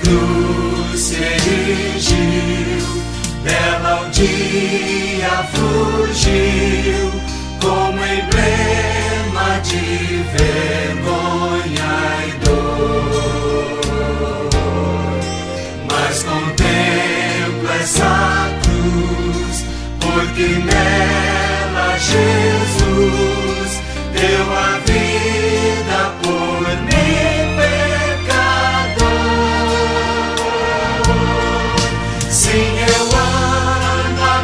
cruz se erigiu, dela um dia fugiu, como emblema de vergonha e dor. Mas contemplo essa cruz, porque nela Jesus deu a vida por mim, pecador. Sim, eu amo a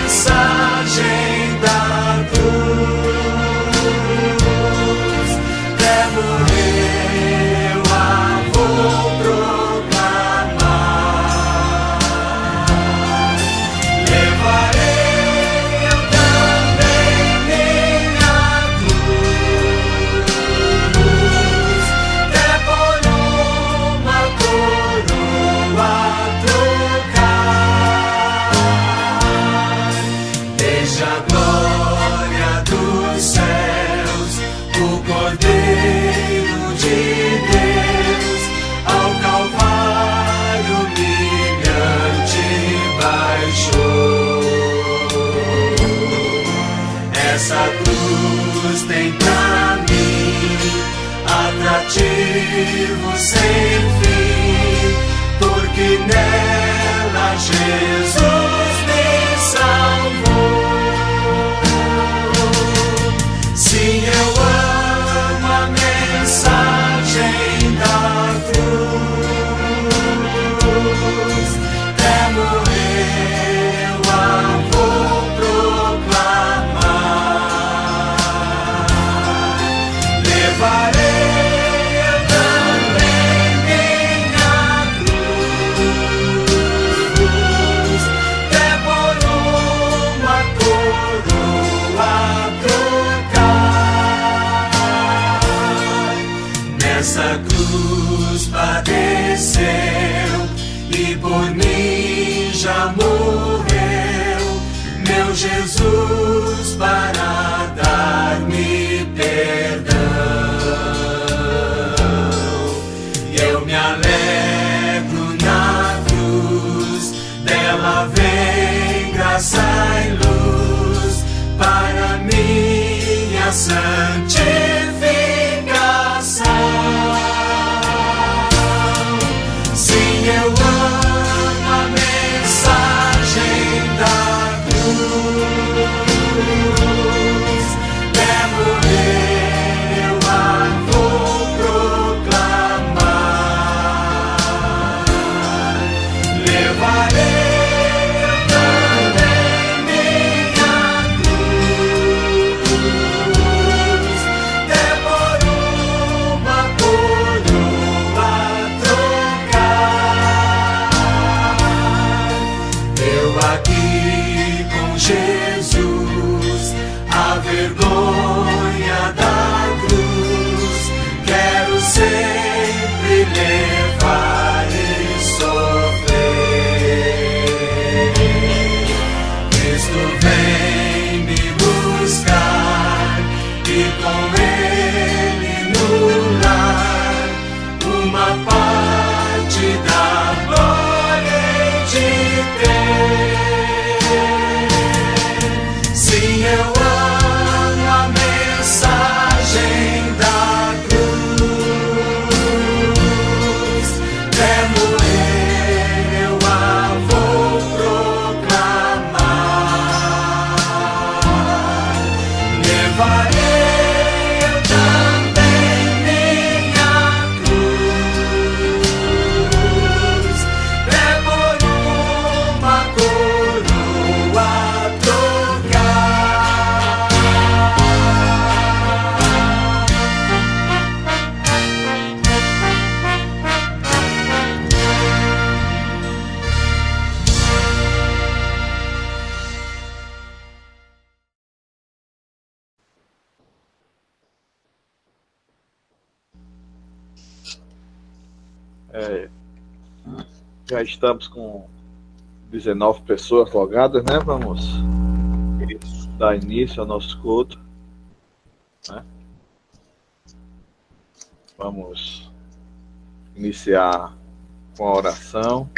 mensagem da cruz. Até morrer eu a vou proclamar. Levarei eu também minha cruz, até por uma coroa trocar. Desde a glória dos céus, o Cordeiro de Deus ao Calvário humilhante baixou. Essa cruz tem pra mim atrativo sem fim, porque nela Jesus me salvou. Sim, eu amo a mensagem da cruz, até morrer eu a vou proclamar. Levarei eu também minha cruz, até por uma coroa trocar. Nessa cruz padeceu e por mim já morreu, meu Jesus, para dar-me perdão. E eu me alegro na cruz, dela vem graça e luz para minha santificação. Sim, eu amo a mensagem da cruz, até morrer eu a vou proclamar. Levarei eu também minha cruz, até por uma coroa trocar. Eu aqui com Jesus, a vergonha da cruz, quero sempre levar e sofrer. Cristo vem me buscar e com Ele no lar uma parte da glória hei de ter. Sim, eu amo a mensagem da cruz, até morrer eu a vou proclamar. Levarei eu também minha cruz, até por uma coroa trocar. Já estamos com 19 pessoas logadas, né? Vamos dar início ao nosso culto, né? Vamos iniciar com a oração.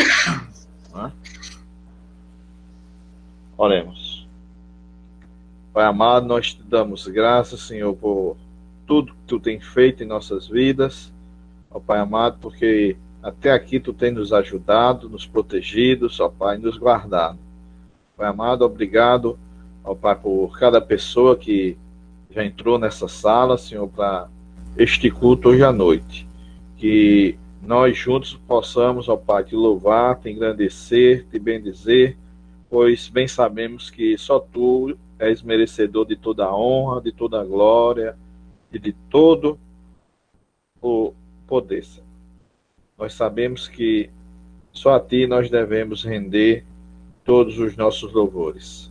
Né? Oremos. Pai amado, nós te damos graças, Senhor, por tudo que tu tem feito em nossas vidas. Ó Pai amado, porque até aqui tu tem nos ajudado, nos protegido, ó Pai, nos guardado. Pai amado, obrigado, ó Pai, por cada pessoa que já entrou nessa sala, Senhor, para este culto hoje à noite. Que nós juntos possamos, ó Pai, te louvar, te engrandecer, te bendizer, pois bem sabemos que só tu és merecedor de toda a honra, de toda a glória e de todo o poder, Senhor. Nós sabemos que só a ti nós devemos render todos os nossos louvores.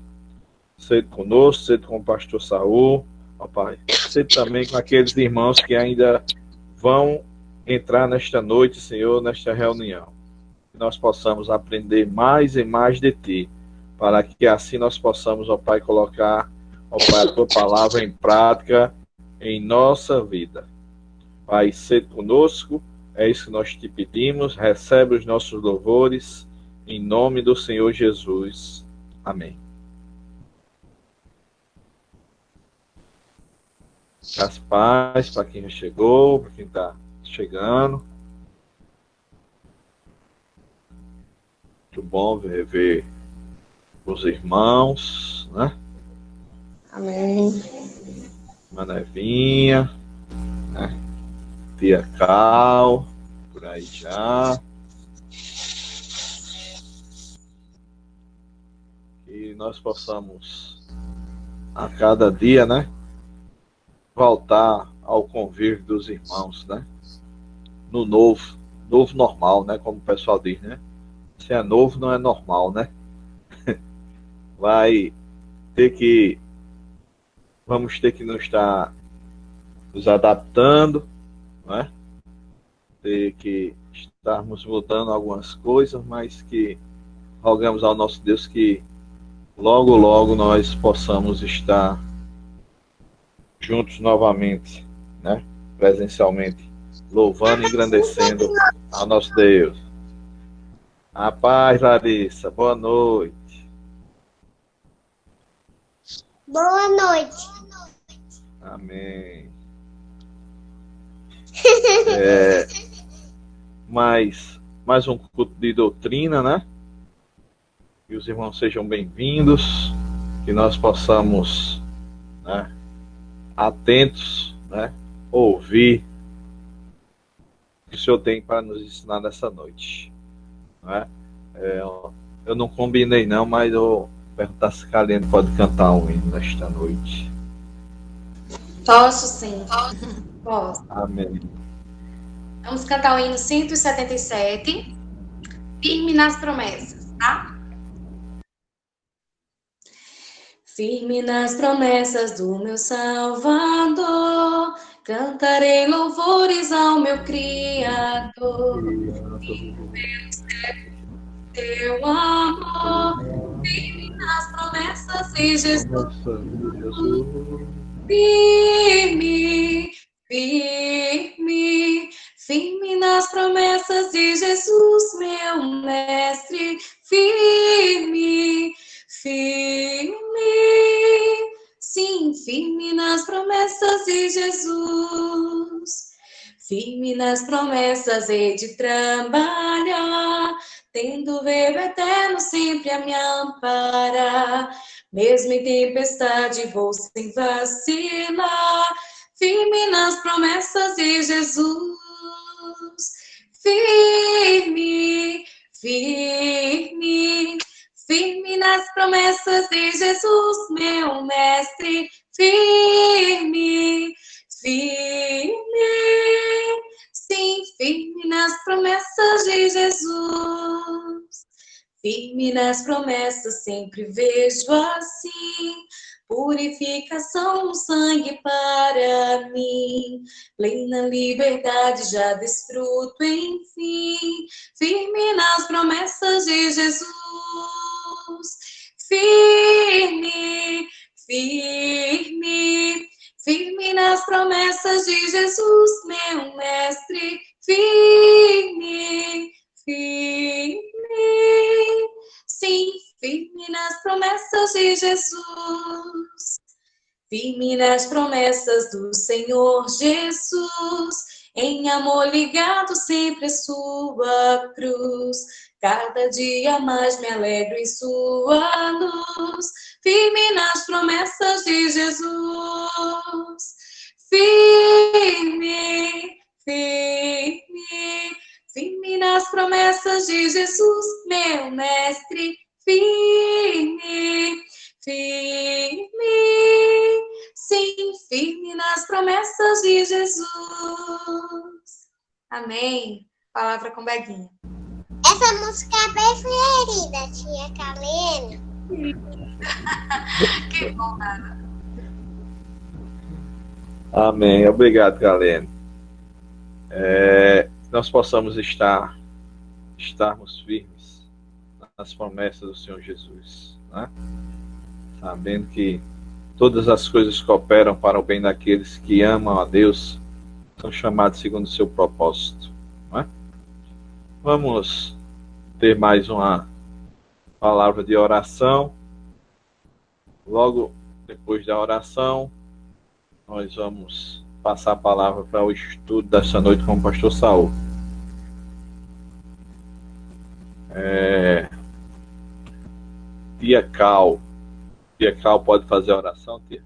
Seja conosco, seja com o pastor Saul, ó Pai, seja também com aqueles irmãos que ainda vão entrar nesta noite, Senhor, nesta reunião. Que nós possamos aprender mais e mais de ti, para que assim nós possamos, ó Pai, colocar, ó Pai, a tua palavra em prática em nossa vida. Pai, seja conosco, é isso que nós te pedimos, recebe os nossos louvores, em nome do Senhor Jesus. Amém. As paz para quem já chegou, para quem está chegando. Muito bom rever os irmãos, né? Amém. Manevinha, né? Tia Cal, por aí já. Que nós possamos a cada dia, né? Voltar ao convívio dos irmãos, né? No novo normal, né? Como o pessoal diz, né? Se é novo, não é normal, né? Vamos ter que nos adaptando, né? Ter que estarmos mudando algumas coisas, mas que rogamos ao nosso Deus que logo, logo nós possamos estar juntos novamente, né? Presencialmente, louvando e engrandecendo ao nosso Deus. A paz, Larissa. Boa noite. Boa noite. Amém. Mais um culto de doutrina, né? Que os irmãos sejam bem-vindos, que nós possamos, né, atentos, né, ouvir o que o Senhor tem para nos ensinar nessa noite. Né? Eu não combinei não, mas eu vou perguntar se Kaliane pode cantar um hino nesta noite. Posso sim. Posso. Amém. Vamos cantar o hino 177, Firme nas Promessas, tá? Firme nas promessas do meu Salvador, cantarei louvores ao meu Criador. Teu amor, firme nas promessas de Jesus. Firme, firme, firme nas promessas de Jesus, meu mestre. Firme, firme, sim, firme nas promessas de Jesus. Firme nas promessas hei de trabalhar, tendo o verbo eterno sempre a me amparar. Mesmo em tempestade vou sem vacilar, firme nas promessas de Jesus. Firme, firme, firme nas promessas de Jesus, meu mestre. Firme, firme, sim, firme nas promessas de Jesus. Firme nas promessas sempre vejo assim, purificação no sangue para mim, plena liberdade já desfruto enfim, firme nas promessas de Jesus. Firme, firme, firme nas promessas de Jesus, meu mestre. Firme, firme, Firme nas promessas do Senhor Jesus, em amor ligado sempre à sua cruz. Cada dia mais me alegro em sua luz, firme nas promessas de Jesus. Firme, firme, firme nas promessas de Jesus, meu mestre. Firme, firme, sim, firme nas promessas de Jesus. Amém. Palavra com Beguinha. Essa música é bem preferida, tia Kalene. Que bom, Nara. Amém. Obrigado, Galene. Nós possamos estarmos firmes nas promessas do Senhor Jesus, né? Sabendo que todas as coisas cooperam para o bem daqueles que amam a Deus, são chamados segundo o seu propósito, né? Vamos ter mais uma palavra de oração. Logo depois da oração, nós vamos passar a palavra para o estudo desta noite com o pastor Saul. Tia Cal pode fazer a oração, tia?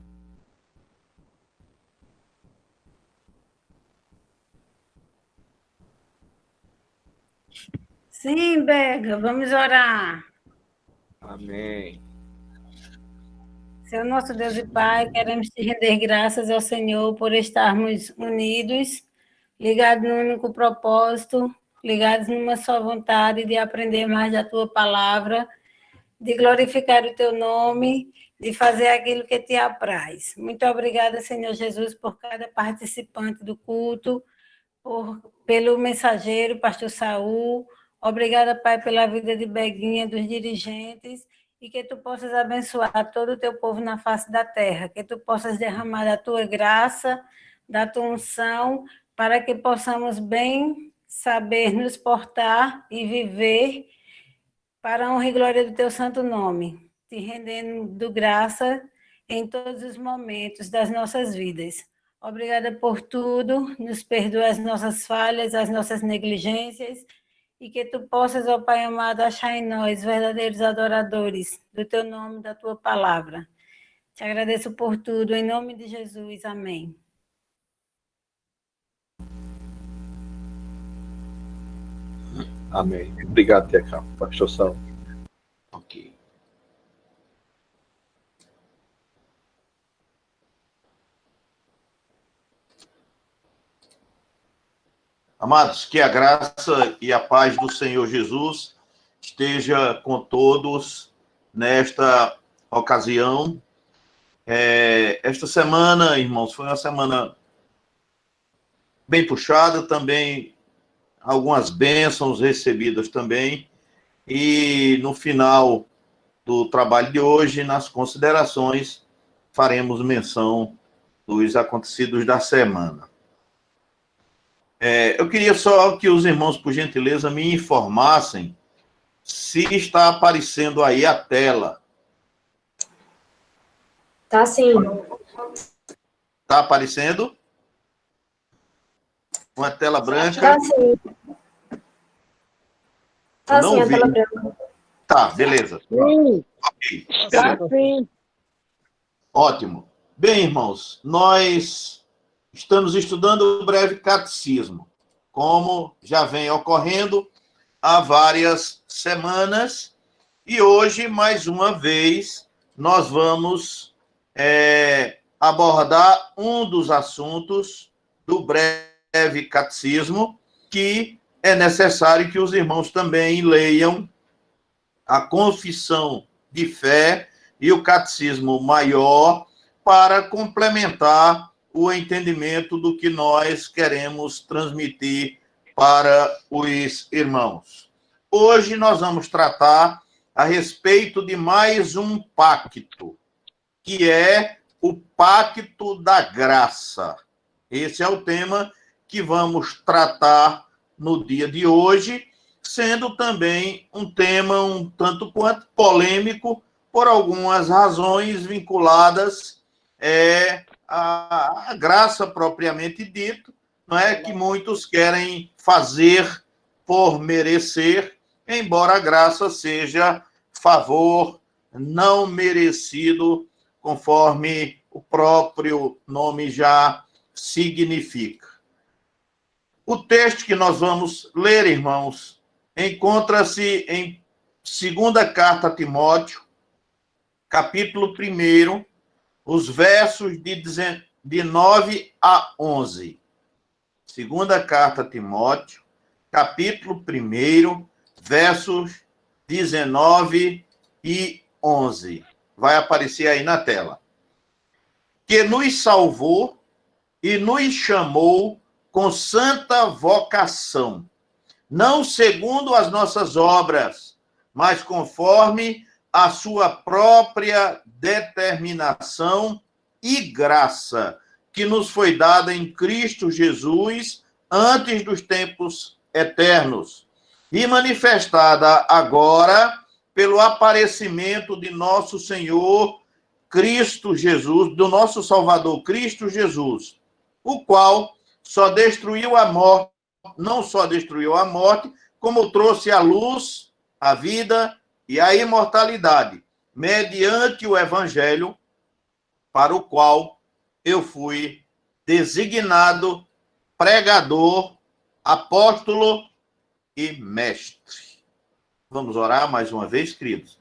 Sim, Bega, vamos orar. Amém. Senhor nosso Deus e Pai, queremos te render graças ao Senhor por estarmos unidos, ligados num único propósito, ligados numa só vontade de aprender mais da tua palavra, de glorificar o teu nome, de fazer aquilo que te apraz. Muito obrigada, Senhor Jesus, por cada participante do culto, pelo mensageiro, pastor Saul. Obrigada, Pai, pela vida de Beguinha, dos dirigentes, e que tu possas abençoar todo o teu povo na face da terra, que tu possas derramar da tua graça, da tua unção, para que possamos bem saber nos portar e viver para a honra e glória do teu santo nome, te rendendo graça em todos os momentos das nossas vidas. Obrigada por tudo, nos perdoa as nossas falhas, as nossas negligências, e que tu possas, ó Pai amado, achar em nós verdadeiros adoradores do teu nome, da tua palavra. Te agradeço por tudo, em nome de Jesus. Amém. Amém. Obrigado, tia Cal. Pastor Saul. Ok. Amados, que a graça e a paz do Senhor Jesus esteja com todos nesta ocasião. Esta semana, irmãos, foi uma semana bem puxada, também algumas bênçãos recebidas também. E no final do trabalho de hoje, nas considerações, faremos menção dos acontecidos da semana. Eu queria só que os irmãos, por gentileza, me informassem se está aparecendo aí a tela. Tá sim. Está aparecendo? Uma tela branca? Tá sim. Tá Não sim, a vi. tela branca. Tá, beleza. Sim, Ok. está sim. Ótimo. Bem, irmãos, nós estamos estudando o breve catecismo, como já vem ocorrendo há várias semanas, e hoje, mais uma vez, nós vamos abordar um dos assuntos do breve catecismo, que é necessário que os irmãos também leiam a confissão de fé e o catecismo maior para complementar o entendimento do que nós queremos transmitir para os irmãos. Hoje nós vamos tratar a respeito de mais um pacto, que é o pacto da graça. Esse é o tema que vamos tratar no dia de hoje, sendo também um tema um tanto quanto polêmico, por algumas razões vinculadas à graça propriamente dito, não é que muitos querem fazer por merecer, embora a graça seja favor não merecido, conforme o próprio nome já significa. O texto que nós vamos ler, irmãos, encontra-se em 2ª Carta a Timóteo, capítulo 1, os versos de 9 a 11. 2ª Carta a Timóteo, capítulo 1, versos 19 e 11. Vai aparecer aí na tela. Que nos salvou e nos chamou com santa vocação, não segundo as nossas obras, mas conforme a sua própria determinação e graça, que nos foi dada em Cristo Jesus antes dos tempos eternos, e manifestada agora pelo aparecimento de nosso Senhor Cristo Jesus, do nosso Salvador Cristo Jesus, o qual só destruiu a morte, não só destruiu a morte, como trouxe a luz, a vida e a imortalidade, mediante o Evangelho, para o qual eu fui designado pregador, apóstolo e mestre. Vamos orar mais uma vez, queridos.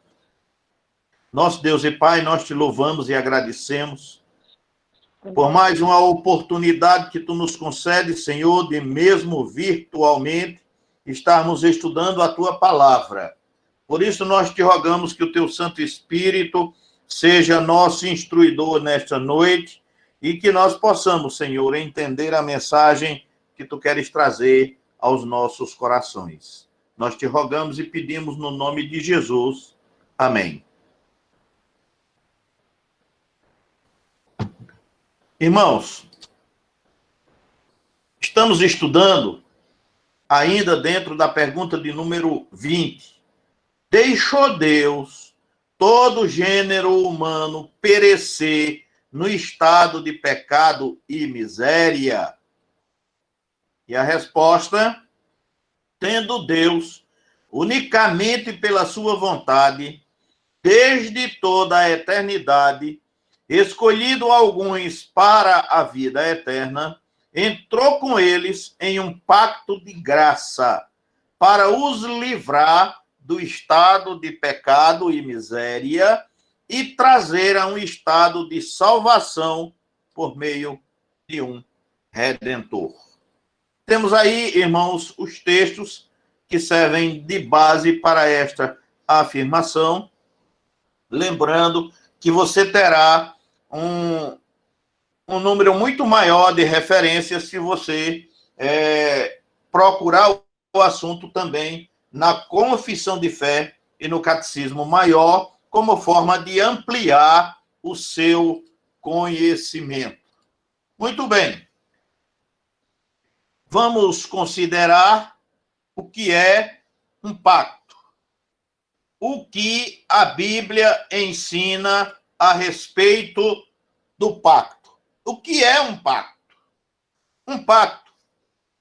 Nosso Deus e Pai, nós te louvamos e agradecemos por mais uma oportunidade que tu nos concede, Senhor, de mesmo virtualmente estarmos estudando a tua palavra. Por isso nós te rogamos que o teu Santo Espírito seja nosso instruidor nesta noite e que nós possamos, Senhor, entender a mensagem que tu queres trazer aos nossos corações. Nós te rogamos e pedimos no nome de Jesus. Amém. Irmãos, estamos estudando ainda dentro da pergunta de número 20. Deixou Deus todo gênero humano perecer no estado de pecado e miséria? E a resposta, tendo Deus, unicamente pela sua vontade, desde toda a eternidade, escolhido alguns para a vida eterna, entrou com eles em um pacto de graça, para os livrar do estado de pecado e miséria e trazer a um estado de salvação por meio de um Redentor. Temos aí, irmãos, os textos que servem de base para esta afirmação, lembrando que você terá um número muito maior de referências se você procurar o assunto também na confissão de fé e no catecismo maior, como forma de ampliar o seu conhecimento. Muito bem. Vamos considerar o que é um pacto. O que a Bíblia ensina a respeito do pacto. O que é um pacto? Um pacto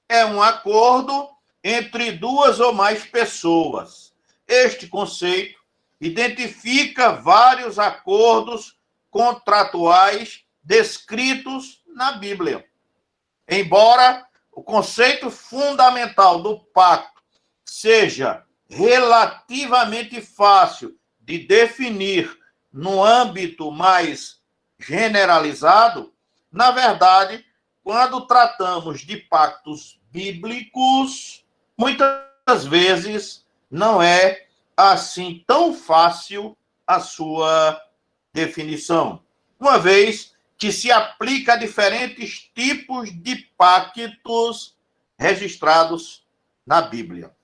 é um acordo entre duas ou mais pessoas. Este conceito identifica vários acordos contratuais descritos na Bíblia. Embora o conceito fundamental do pacto seja relativamente fácil de definir no âmbito mais generalizado, na verdade, quando tratamos de pactos bíblicos, muitas vezes não é assim tão fácil a sua definição, uma vez que se aplica a diferentes tipos de pactos registrados na Bíblia.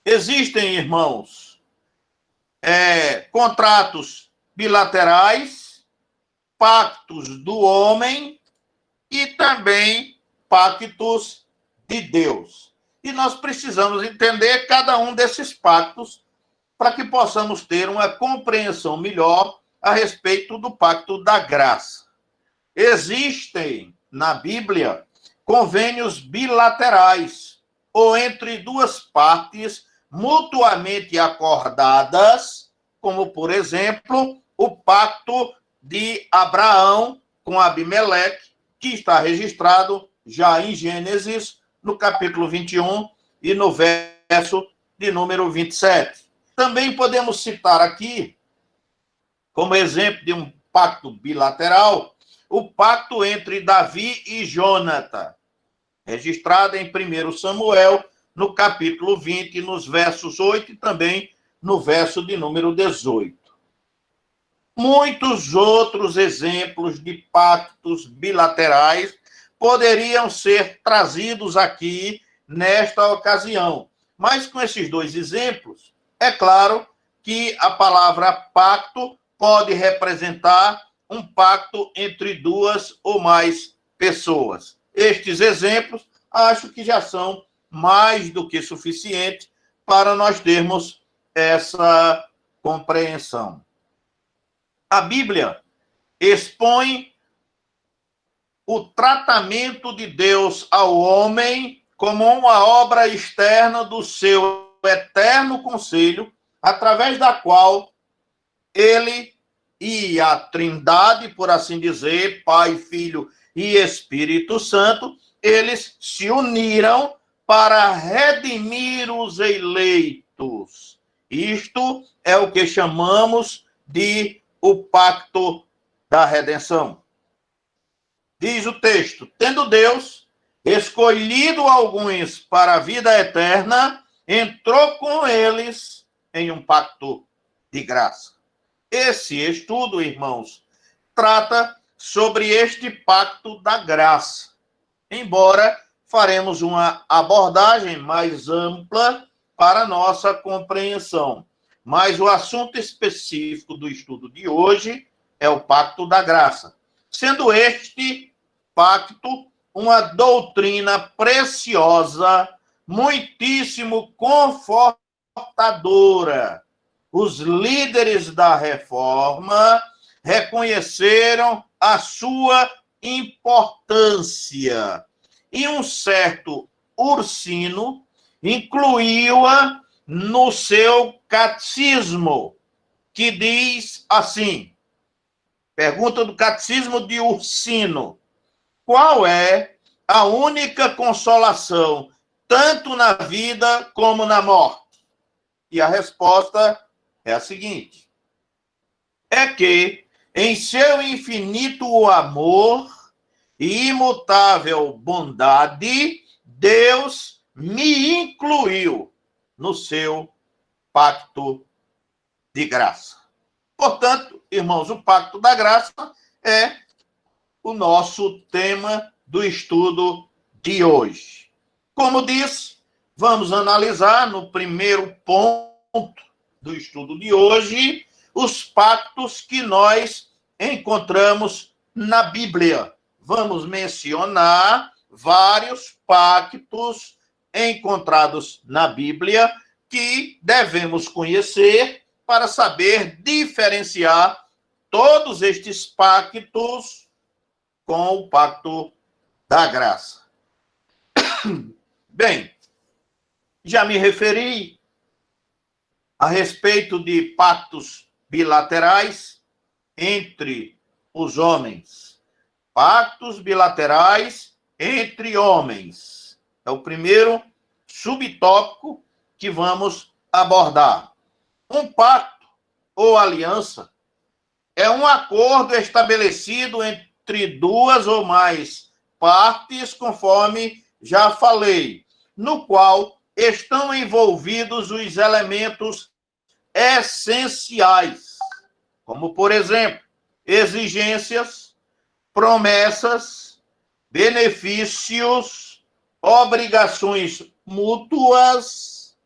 Existem, irmãos, contratos bilaterais, pactos do homem e também pactos de Deus. E nós precisamos entender cada um desses pactos para que possamos ter uma compreensão melhor a respeito do pacto da graça. Existem na Bíblia convênios bilaterais, ou entre duas partes mutuamente acordadas, como, por exemplo, o pacto de Abraão com Abimeleque, que está registrado já em Gênesis, no capítulo 21 e no verso de número 27. Também podemos citar aqui, como exemplo de um pacto bilateral, o pacto entre Davi e Jônatan, registrado em 1 Samuel, no capítulo 20, nos versos 8 e também no verso de número 18. Muitos outros exemplos de pactos bilaterais poderiam ser trazidos aqui nesta ocasião. Mas com esses dois exemplos, é claro que a palavra pacto pode representar um pacto entre duas ou mais pessoas. Estes exemplos, acho que já são mais do que suficientes para nós termos essa compreensão. A Bíblia expõe o tratamento de Deus ao homem como uma obra externa do seu eterno conselho, através da qual ele e a Trindade, por assim dizer, Pai, Filho e Espírito Santo, eles se uniram para redimir os eleitos. Isto é o que chamamos de o pacto da redenção. Diz o texto: tendo Deus escolhido alguns para a vida eterna, entrou com eles em um pacto de graça. Esse estudo, irmãos, trata sobre este pacto da graça, embora faremos uma abordagem mais ampla para nossa compreensão. Mas o assunto específico do estudo de hoje é o pacto da graça, sendo este pacto uma doutrina preciosa, muitíssimo confortadora. Os líderes da reforma reconheceram a sua importância. E um certo Ursino incluiu-a no seu catecismo, que diz assim, pergunta do catecismo de Ursino: qual é a única consolação, tanto na vida como na morte? E a resposta é a seguinte: é que, em seu infinito amor e imutável bondade, Deus me incluiu no seu pacto de graça. Portanto, irmãos, o pacto da graça é o nosso tema do estudo de hoje. Como disse, vamos analisar no primeiro ponto do estudo de hoje os pactos que nós encontramos na Bíblia. Vamos mencionar vários pactos encontrados na Bíblia que devemos conhecer para saber diferenciar todos estes pactos com o pacto da graça. Bem, já me referi a respeito de pactos bilaterais entre os homens. Pactos bilaterais entre homens. É o primeiro subtópico que vamos abordar. Um pacto ou aliança é um acordo estabelecido entre duas ou mais partes, conforme já falei, no qual estão envolvidos os elementos essenciais, como, por exemplo, exigências, promessas, benefícios, obrigações mútuas,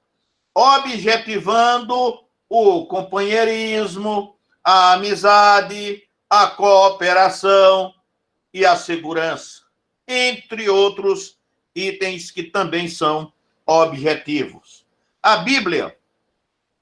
objetivando o companheirismo, a amizade, a cooperação e a segurança, entre outros itens que também são objetivos. A Bíblia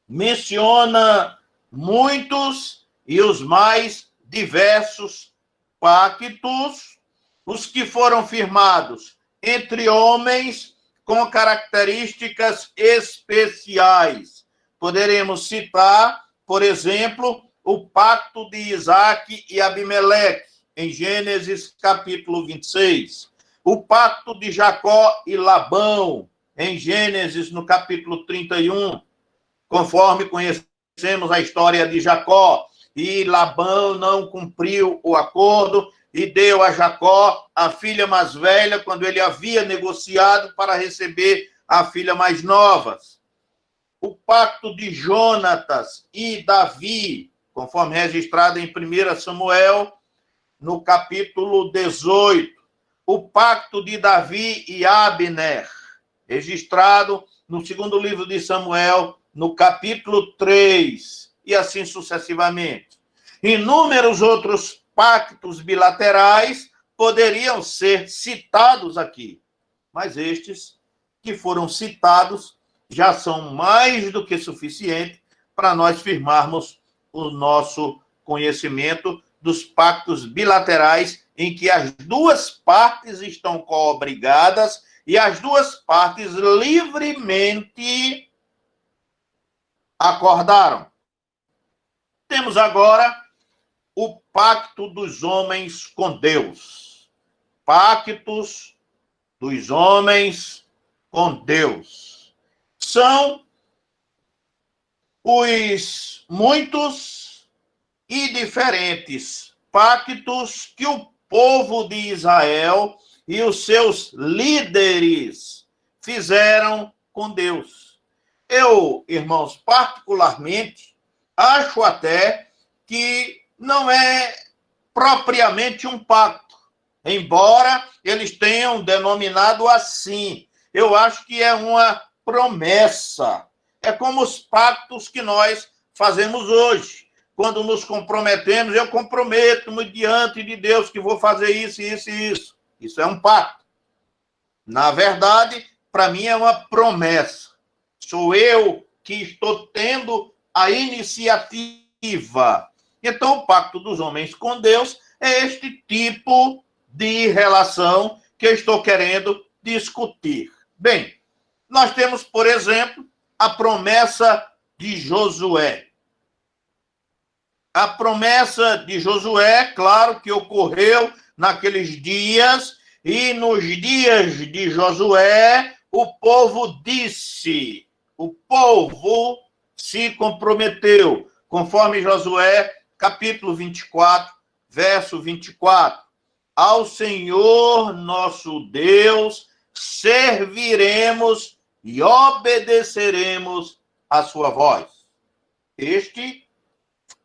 menciona muitos e os mais diversos pactos, os que foram firmados entre homens com características especiais. Poderemos citar, por exemplo, o pacto de Isaac e Abimeleque, em Gênesis capítulo 26. O pacto de Jacó e Labão, em Gênesis no capítulo 31. Conforme conhecemos a história de Jacó, e Labão não cumpriu o acordo e deu a Jacó a filha mais velha, quando ele havia negociado para receber a filha mais nova. O pacto de Jonatas e Davi, conforme registrado em 1 Samuel, no capítulo 18. O pacto de Davi e Abner, registrado no segundo livro de Samuel, no capítulo 3, e assim sucessivamente. Inúmeros outros pactos bilaterais poderiam ser citados aqui, mas estes que foram citados já são mais do que suficiente para nós firmarmos o nosso conhecimento dos pactos bilaterais em que as duas partes estão coobrigadas e as duas partes livremente acordaram. Temos agora o pacto dos homens com Deus. Pactos dos homens com Deus. São os muitos e diferentes pactos que o povo de Israel e os seus líderes fizeram com Deus. Eu, irmãos, particularmente, acho até que não é propriamente um pacto, embora eles tenham denominado assim. Eu acho que é uma promessa. É como os pactos que nós fazemos hoje. Quando nos comprometemos, eu comprometo-me diante de Deus que vou fazer isso, isso e isso. Isso é um pacto. Na verdade, para mim é uma promessa. Sou eu que estou tendo a iniciativa. Então, o pacto dos homens com Deus é este tipo de relação que eu estou querendo discutir. Bem, nós temos, por exemplo, a promessa de Josué. A promessa de Josué, claro que ocorreu naqueles dias, e nos dias de Josué, o povo disse, o povo se comprometeu, conforme Josué, capítulo 24, verso 24. Ao Senhor nosso Deus serviremos e obedeceremos a sua voz. Este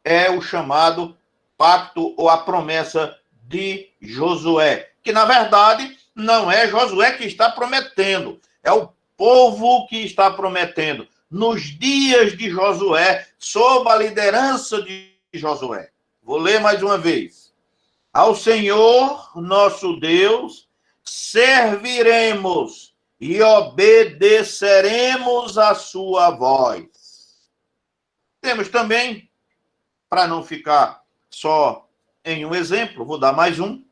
é o chamado pacto ou a promessa de Josué, que na verdade não é Josué que está prometendo, é o povo que está prometendo. Nos dias de Josué, sob a liderança de Josué. Vou ler mais uma vez. Ao Senhor nosso Deus serviremos e obedeceremos a sua voz. Temos também, para não ficar só em um exemplo, vou dar mais um.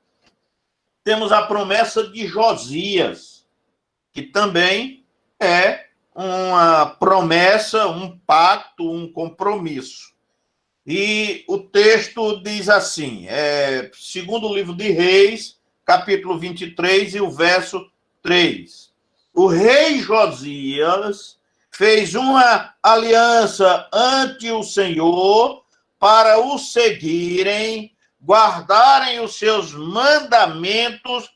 Temos a promessa de Josias, que também é uma promessa, um pacto, um compromisso. E o texto diz assim, segundo o livro de Reis, capítulo 23 e o verso 3. O rei Josias fez uma aliança ante o Senhor para o seguirem, guardarem os seus mandamentos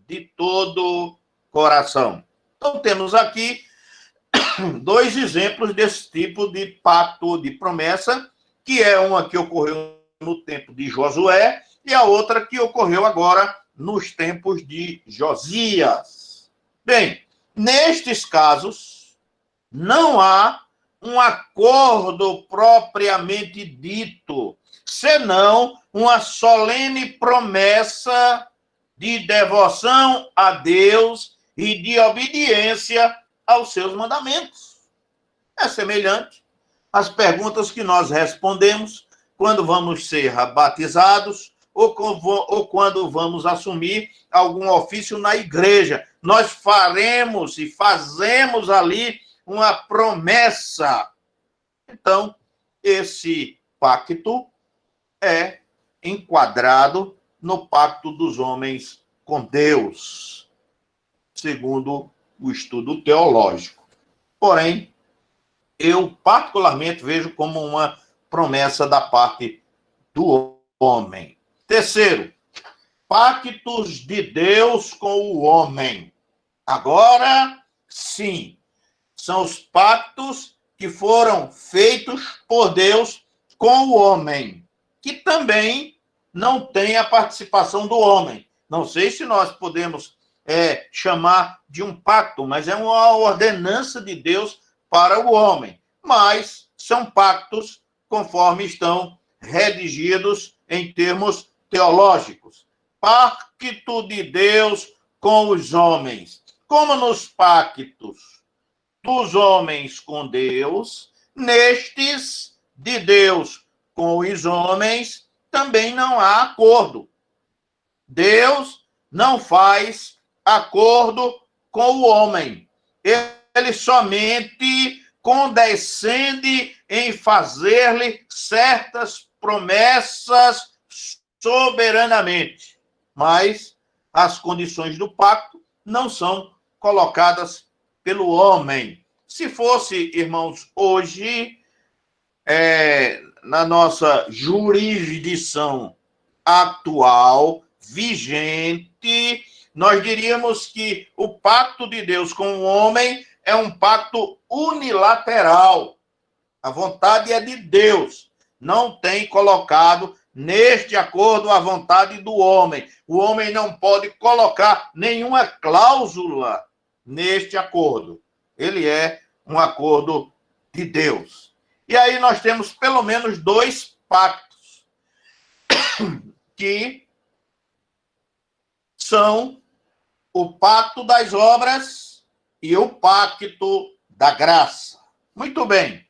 de todo coração. Então, temos aqui dois exemplos desse tipo de pacto, de promessa, que é uma que ocorreu no tempo de Josué e a outra que ocorreu agora nos tempos de Josias. Bem, nestes casos, não há um acordo propriamente dito, senão uma solene promessa de devoção a Deus e de obediência aos seus mandamentos. É semelhante as perguntas que nós respondemos quando vamos ser batizados ou quando vamos assumir algum ofício na igreja. Nós faremos e fazemos ali uma promessa. Então, esse pacto é enquadrado no pacto dos homens com Deus, segundo o estudo teológico. Porém, eu particularmente vejo como uma promessa da parte do homem. Terceiro, pactos de Deus com o homem. Agora, sim, são os pactos que foram feitos por Deus com o homem, que também não tem a participação do homem. Não sei se nós podemos chamar de um pacto, mas é uma ordenança de Deus para o homem. Mas são pactos conforme estão redigidos em termos teológicos. Pacto de Deus com os homens. Como nos pactos dos homens com Deus, nestes de Deus com os homens, também não há acordo. Deus não faz acordo com o homem. Ele somente condescende em fazer-lhe certas promessas soberanamente. Mas as condições do pacto não são colocadas pelo homem. Se fosse, irmãos, hoje, na nossa jurisdição atual, vigente, nós diríamos que o pacto de Deus com o homem é um pacto unilateral. A vontade é de Deus. Não tem colocado neste acordo a vontade do homem. O homem não pode colocar nenhuma cláusula neste acordo. Ele é um acordo de Deus. E aí nós temos pelo menos dois pactos que são o pacto das obras e o pacto da graça. Muito bem.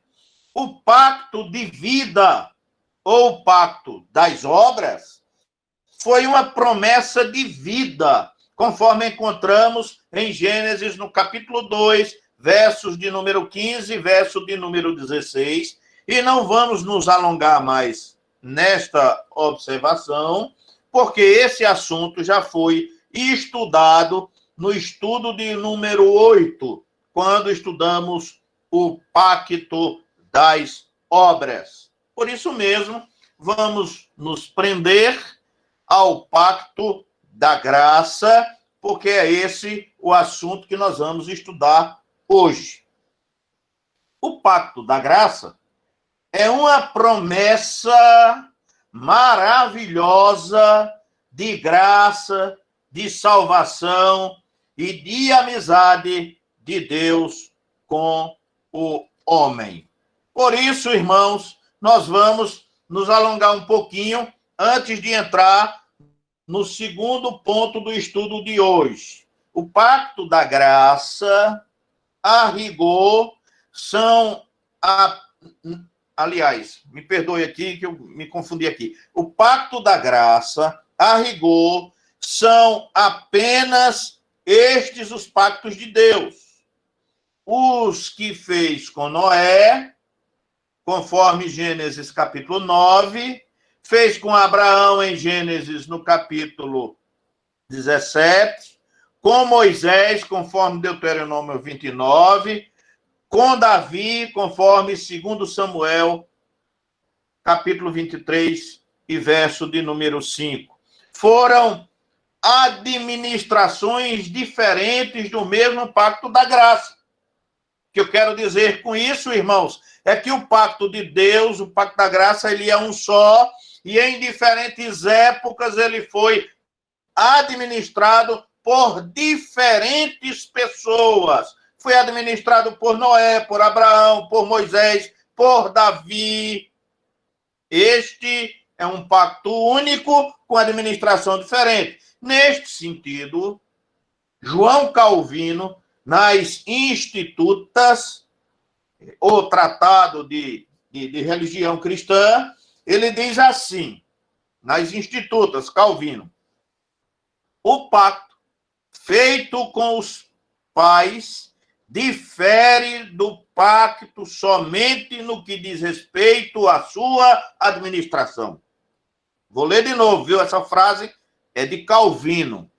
O pacto de vida ou o pacto das obras foi uma promessa de vida, conforme encontramos em Gênesis, no capítulo 2, versos de número 15, verso de número 16. E não vamos nos alongar mais nesta observação, porque esse assunto já foi estudado no estudo de número 8, quando estudamos o pacto das obras. Por isso mesmo, vamos nos prender ao pacto da graça, porque é esse o assunto que nós vamos estudar hoje. O pacto da graça é uma promessa maravilhosa de graça, de salvação e de amizade de Deus com o homem. Por isso, irmãos, nós vamos nos alongar um pouquinho antes de entrar no segundo ponto do estudo de hoje. O pacto da graça, a rigor, são aliás, me perdoe aqui que eu me confundi aqui. O pacto da graça, a rigor, são apenas estes os pactos de Deus. Os que fez com Noé, conforme Gênesis capítulo 9, fez com Abraão em Gênesis no capítulo 17, com Moisés, conforme Deuteronômio 29, com Davi, conforme 2 Samuel, capítulo 23 e verso de número 5. Foram administrações diferentes do mesmo pacto da graça. O que eu quero dizer com isso, irmãos, é que o pacto de Deus, o pacto da graça, ele é um só, e em diferentes épocas ele foi administrado por diferentes pessoas. Foi administrado por Noé, por Abraão, por Moisés, por Davi. Este é um pacto único com administração diferente. Neste sentido, João Calvino, nas Institutas, o Tratado de de religião cristã, ele diz assim, nas Institutas, Calvino: o pacto feito com os pais difere do pacto somente no que diz respeito à sua administração. Vou ler de novo, viu? Essa frase é de Calvino.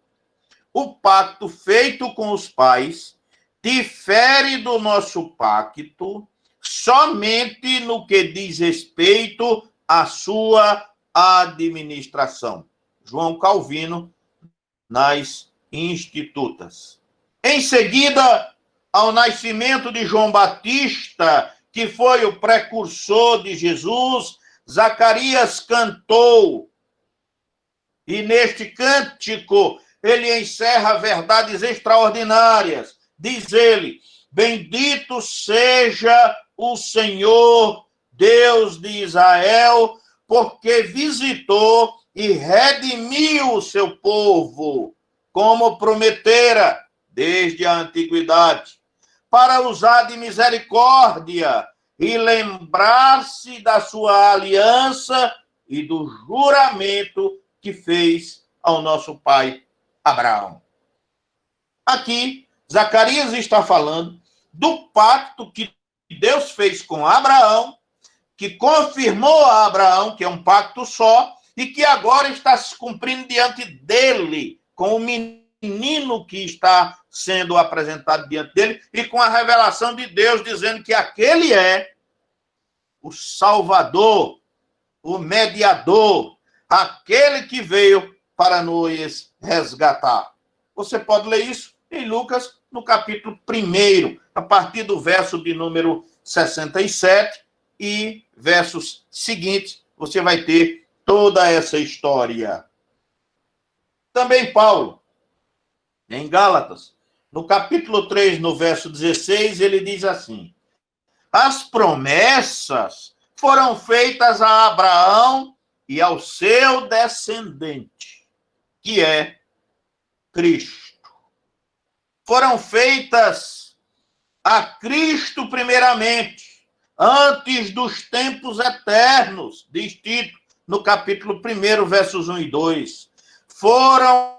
O pacto feito com os pais difere do nosso pacto somente no que diz respeito à sua administração. João Calvino, nas Institutas. Em seguida, ao nascimento de João Batista, que foi o precursor de Jesus, Zacarias cantou. E neste cântico, ele encerra verdades extraordinárias. Diz ele: bendito seja o Senhor, Deus de Israel, porque visitou e redimiu o seu povo, como prometera desde a antiguidade, para usar de misericórdia e lembrar-se da sua aliança e do juramento que fez ao nosso pai Abraão. Aqui, Zacarias está falando do pacto que Deus fez com Abraão, que confirmou a Abraão que é um pacto só, e que agora está se cumprindo diante dele, com o menino que está sendo apresentado diante dele, e com a revelação de Deus dizendo que aquele é o Salvador, o mediador, aquele que veio para nos resgatar. Você pode ler isso em Lucas, no capítulo 1, a partir do verso de número 67, e versos seguintes, você vai ter toda essa história. Também Paulo, em Gálatas, no capítulo 3, no verso 16, ele diz assim: as promessas foram feitas a Abraão e ao seu descendente, que é Cristo. Foram feitas a Cristo primeiramente, antes dos tempos eternos, diz Tito, no capítulo 1, versos 1 e 2. Foram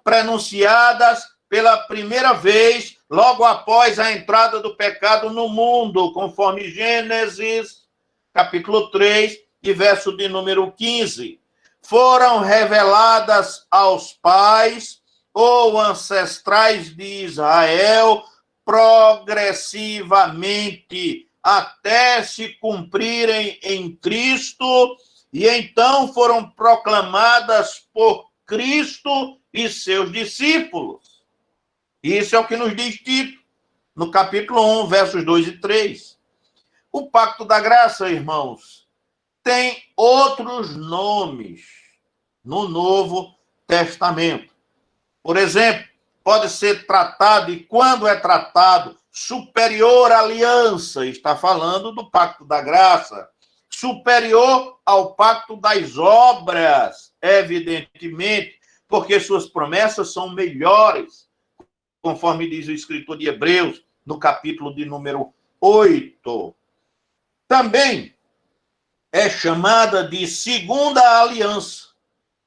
prenunciadas pela primeira vez, logo após a entrada do pecado no mundo, conforme Gênesis, capítulo 3, e verso de número 15. Foram reveladas aos pais ou ancestrais de Israel progressivamente, até se cumprirem em Cristo, e então foram proclamadas por Cristo e seus discípulos. Isso é o que nos diz Tito, no capítulo 1, versos 2 e 3. O pacto da graça, irmãos, tem outros nomes no Novo Testamento. Por exemplo, pode ser tratado, e quando é tratado, superior aliança, está falando do pacto da graça, superior ao pacto das obras, evidentemente, porque suas promessas são melhores, conforme diz o escritor de Hebreus, no capítulo de número 8. Também é chamada de segunda aliança,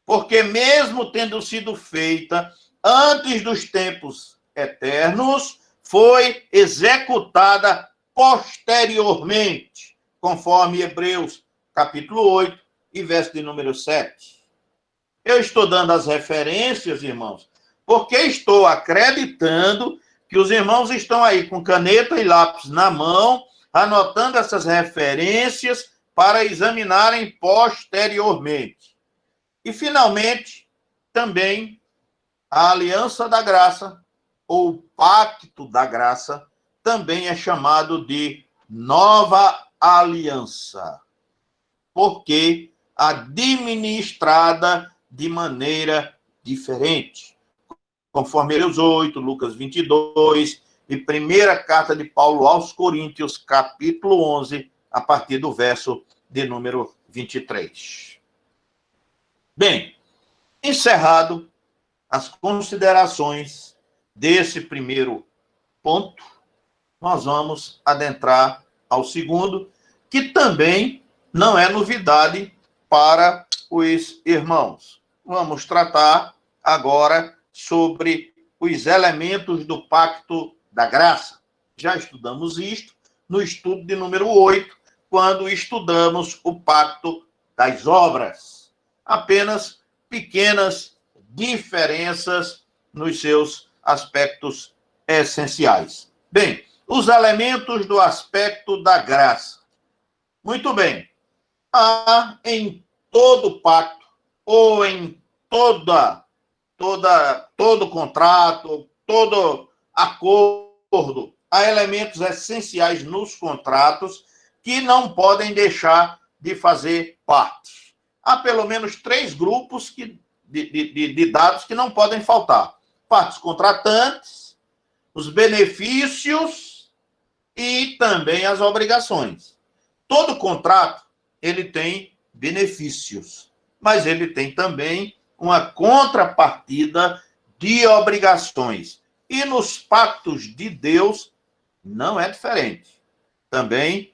porque mesmo tendo sido feita antes dos tempos eternos, foi executada posteriormente, conforme Hebreus, capítulo 8, e verso de número 7. Eu estou dando as referências, irmãos, porque estou acreditando que os irmãos estão aí com caneta e lápis na mão, anotando essas referências para examinarem posteriormente. E, finalmente, também a aliança da graça, ou pacto da graça, também é chamado de nova aliança, porque administrada de maneira diferente, conforme Hebreus 8, Lucas 22 e primeira carta de Paulo aos Coríntios, capítulo 11, a partir do verso de número 23. Bem, encerrado as considerações desse primeiro ponto, nós vamos adentrar ao segundo, que também não é novidade para os irmãos. Vamos tratar agora sobre os elementos do pacto da graça. Já estudamos isto no estudo de número 8, quando estudamos o pacto das obras. Apenas pequenas diferenças nos seus aspectos essenciais. Bem, os elementos do aspecto da graça. Muito bem. Há em todo pacto, ou em todo contrato, todo acordo, há elementos essenciais nos contratos que não podem deixar de fazer parte. Há pelo menos 3 grupos de dados que não podem faltar. Partes contratantes, os benefícios e também as obrigações. Todo contrato, ele tem benefícios, mas ele tem também uma contrapartida de obrigações. E nos pactos de Deus não é diferente. Também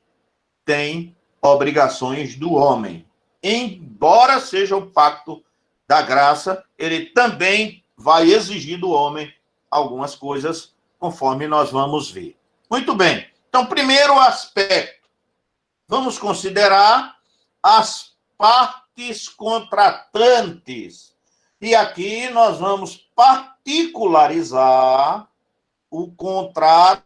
tem obrigações do homem. Embora seja o pacto da graça, ele também vai exigir do homem algumas coisas, conforme nós vamos ver. Muito bem. Então, primeiro aspecto, vamos considerar as partes contratantes. E aqui nós vamos particularizar o contrato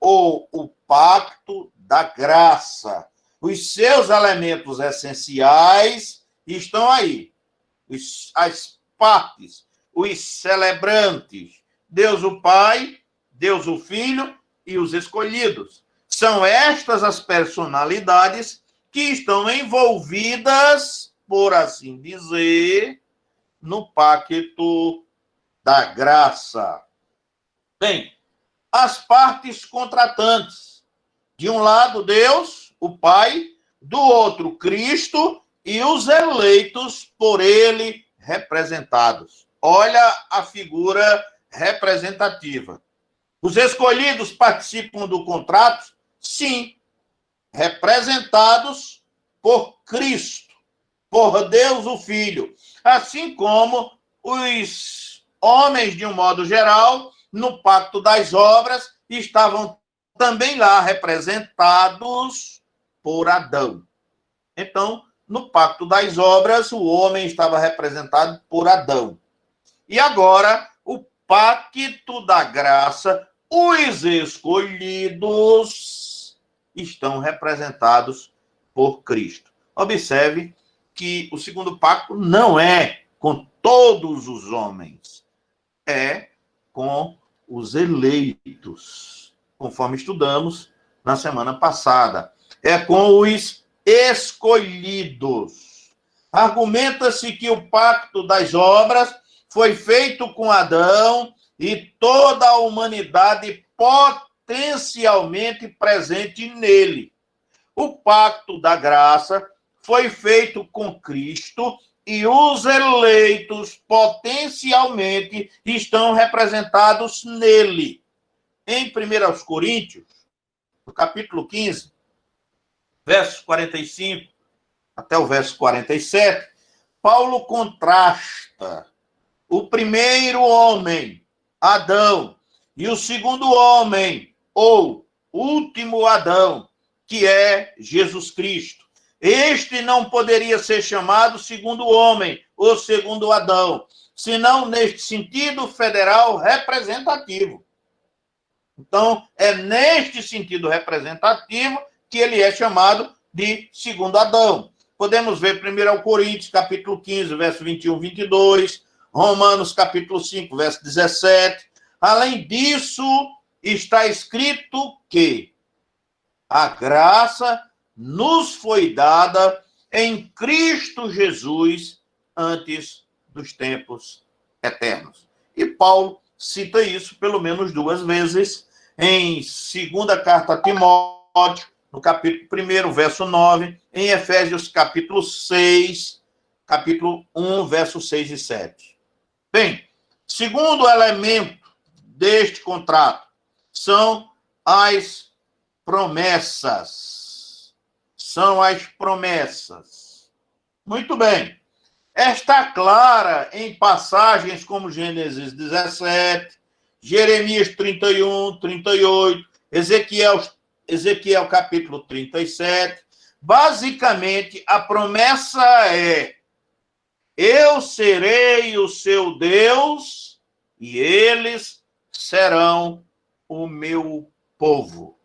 ou o pacto da graça. Os seus elementos essenciais estão aí. As partes, os celebrantes, Deus o Pai, Deus o Filho e os escolhidos. São estas as personalidades que estão envolvidas, por assim dizer, no pacto da graça. Bem, as partes contratantes. De um lado, Deus, o Pai, do outro, Cristo e os eleitos por ele representados. Olha a figura representativa. Os escolhidos participam do contrato? Sim, representados por Cristo, por Deus o Filho, assim como os homens, de um modo geral, no pacto das obras, estavam também lá representados por Adão. Então, no pacto das obras, o homem estava representado por Adão. E agora, o pacto da graça, os escolhidos estão representados por Cristo. Observe que o segundo pacto não é com todos os homens, é com os eleitos, conforme estudamos na semana passada. É com os escolhidos. Argumenta-se que o pacto das obras foi feito com Adão e toda a humanidade potencialmente presente nele. O pacto da graça foi feito com Cristo e os eleitos potencialmente estão representados nele. Em 1 Coríntios, no capítulo 15, versos 45 até o verso 47, Paulo contrasta o primeiro homem, Adão, e o segundo homem, ou último Adão, que é Jesus Cristo. Este não poderia ser chamado segundo homem, ou segundo Adão, senão neste sentido federal representativo. Então, é neste sentido representativo que ele é chamado de segundo Adão. Podemos ver 1 Coríntios, capítulo 15, verso 21, 22, Romanos, capítulo 5, verso 17. Além disso, está escrito que a graça nos foi dada em Cristo Jesus antes dos tempos eternos. E Paulo cita isso pelo menos 2 vezes em 2ª carta a Timóteo, no capítulo 1, verso 9, em Efésios, capítulo 6, capítulo 1, versos 6 e 7. Bem, segundo elemento deste contrato são as promessas. são as promessas. Muito bem. Está clara em passagens como Gênesis 17, Jeremias 31, 38, Ezequiel capítulo 37. Basicamente, a promessa é: eu serei o seu Deus e eles serão o meu povo.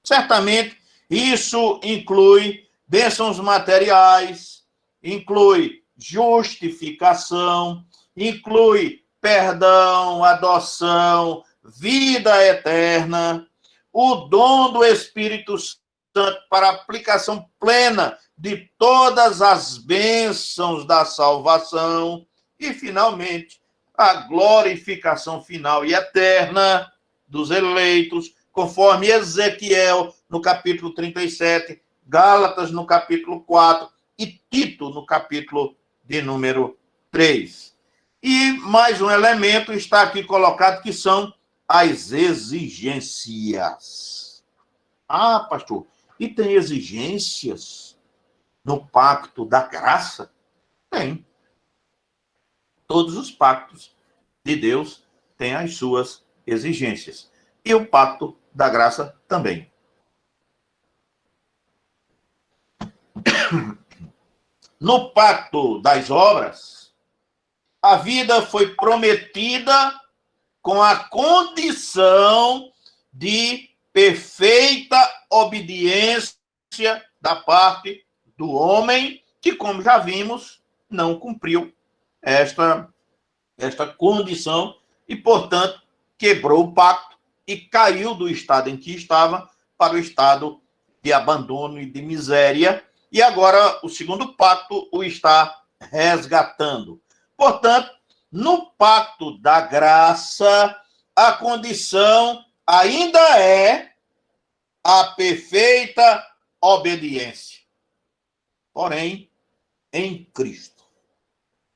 Certamente, isso inclui bênçãos materiais, inclui justificação, inclui perdão, adoção, vida eterna, o dom do Espírito Santo para aplicação plena de todas as bênçãos da salvação e, finalmente, a glorificação final e eterna dos eleitos, conforme Ezequiel no capítulo 37, Gálatas no capítulo 4 e Tito no capítulo de número 3. E mais um elemento está aqui colocado, que são as exigências. Ah, pastor, e tem exigências no pacto da graça? Tem. Todos os pactos de Deus têm as suas exigências. E o pacto da graça também. No pacto das obras, a vida foi prometida com a condição de perfeita obediência da parte do homem, que, como já vimos, não cumpriu esta condição e, portanto, quebrou o pacto e caiu do estado em que estava para o estado de abandono e de miséria. E agora o segundo pacto o está resgatando. Portanto, no pacto da graça, a condição ainda é a perfeita obediência. Porém, em Cristo.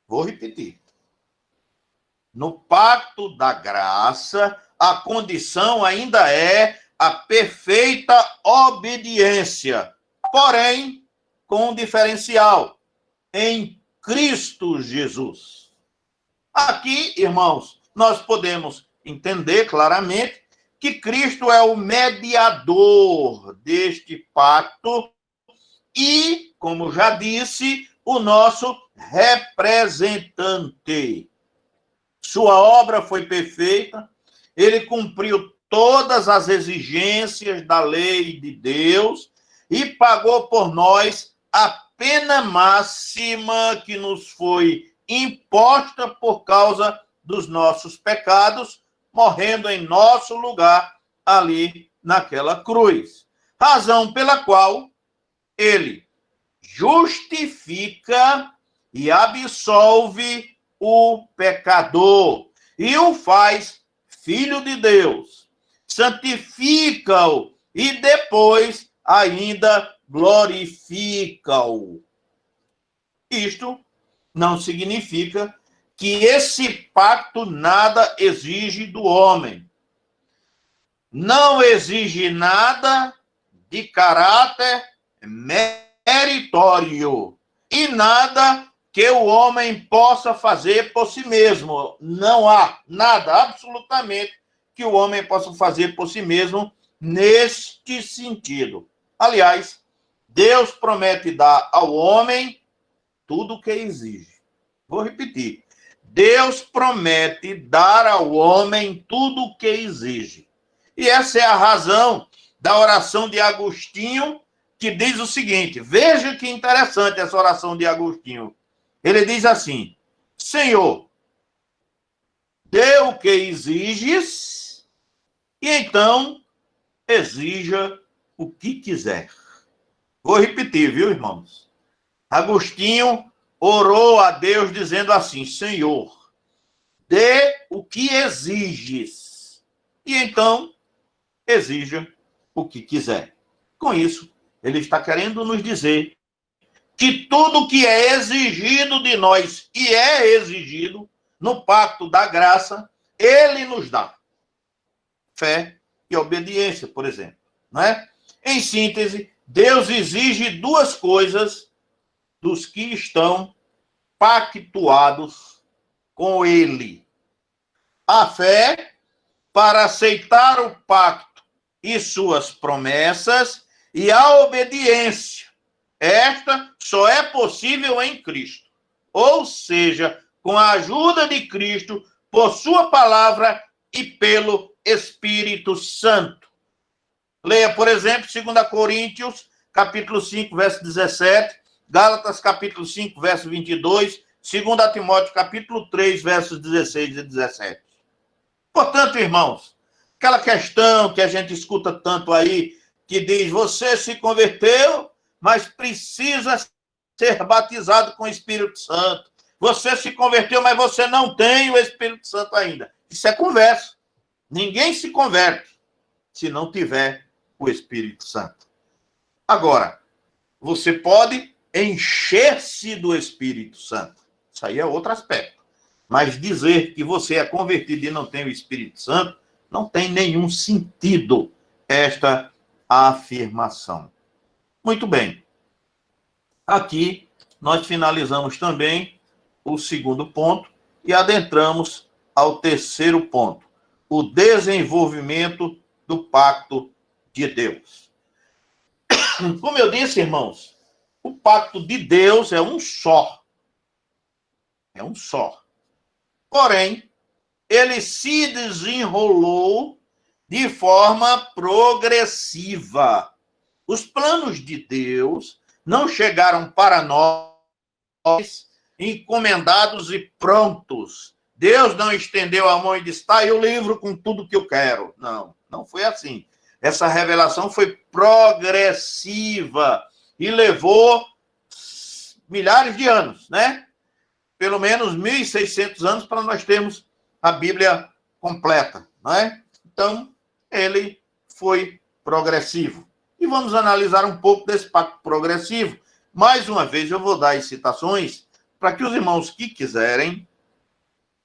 Vou repetir. No pacto da graça, a condição ainda é a perfeita obediência. Porém, com um diferencial: em Cristo Jesus. Aqui, irmãos, nós podemos entender claramente que Cristo é o mediador deste pacto e, como já disse, o nosso representante. Sua obra foi perfeita, ele cumpriu todas as exigências da lei de Deus e pagou por nós a pena máxima que nos foi imposta por causa dos nossos pecados, morrendo em nosso lugar ali naquela cruz. Razão pela qual ele justifica e absolve o pecador e o faz filho de Deus, santifica-o e depois ainda glorifica-o. Isto não significa que esse pacto nada exige do homem. Não exige nada de caráter meritório e nada que o homem possa fazer por si mesmo. Não há nada, absolutamente, que o homem possa fazer por si mesmo neste sentido. Aliás, Deus promete dar ao homem tudo o que exige. Vou repetir. Deus promete dar ao homem tudo o que exige. E essa é a razão da oração de Agostinho, que diz o seguinte: veja que interessante essa oração de Agostinho. Ele diz assim: Senhor, dê o que exiges, e então exija o que quiser. Vou repetir, viu, irmãos? Agostinho orou a Deus dizendo assim: Senhor, dê o que exiges, e então exija o que quiser. Com isso, ele está querendo nos dizer que tudo que é exigido de nós, e é exigido no pacto da graça, ele nos dá. Fé e obediência, por exemplo. Não é? Em síntese, Deus exige duas coisas dos que estão pactuados com ele: a fé para aceitar o pacto e suas promessas, e a obediência. Esta só é possível em Cristo. Ou seja, com a ajuda de Cristo, por sua palavra e pelo Espírito Santo. Leia, por exemplo, 2 Coríntios, capítulo 5, verso 17, Gálatas, capítulo 5, verso 22, 2 Timóteo, capítulo 3, versos 16 e 17. Portanto, irmãos, aquela questão que a gente escuta tanto aí, que diz, você se converteu, mas precisa ser batizado com o Espírito Santo. Você se converteu, mas você não tem o Espírito Santo ainda. Isso é conversa. Ninguém se converte se não tiver o Espírito Santo. Agora, você pode encher-se do Espírito Santo. Isso aí é outro aspecto. Mas dizer que você é convertido e não tem o Espírito Santo, não tem nenhum sentido esta afirmação. Muito bem. Aqui nós finalizamos também o segundo ponto e adentramos ao terceiro ponto, o desenvolvimento do pacto de Deus. Como eu disse, irmãos, o pacto de Deus é um só. É um só. Porém, ele se desenrolou de forma progressiva. Os planos de Deus não chegaram para nós encomendados e prontos. Deus não estendeu a mão e disse, tá aí o livro com tudo que eu quero. Não, não foi assim. Essa revelação foi progressiva e levou milhares de anos, né? Pelo menos 1.600 anos para nós termos a Bíblia completa, não é? Então, ele foi progressivo. E vamos analisar um pouco desse pacto progressivo. Mais uma vez, eu vou dar as citações para que os irmãos que quiserem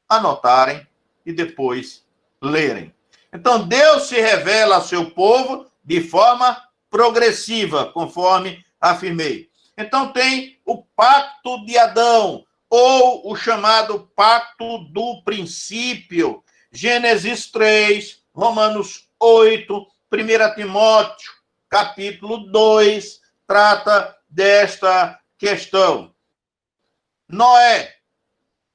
anotarem e depois lerem. Então, Deus se revela a seu povo de forma progressiva, conforme afirmei. Então, tem o pacto de Adão, ou o chamado pacto do princípio. Gênesis 3, Romanos 8, 1 Timóteo, capítulo 2, trata desta questão. Noé,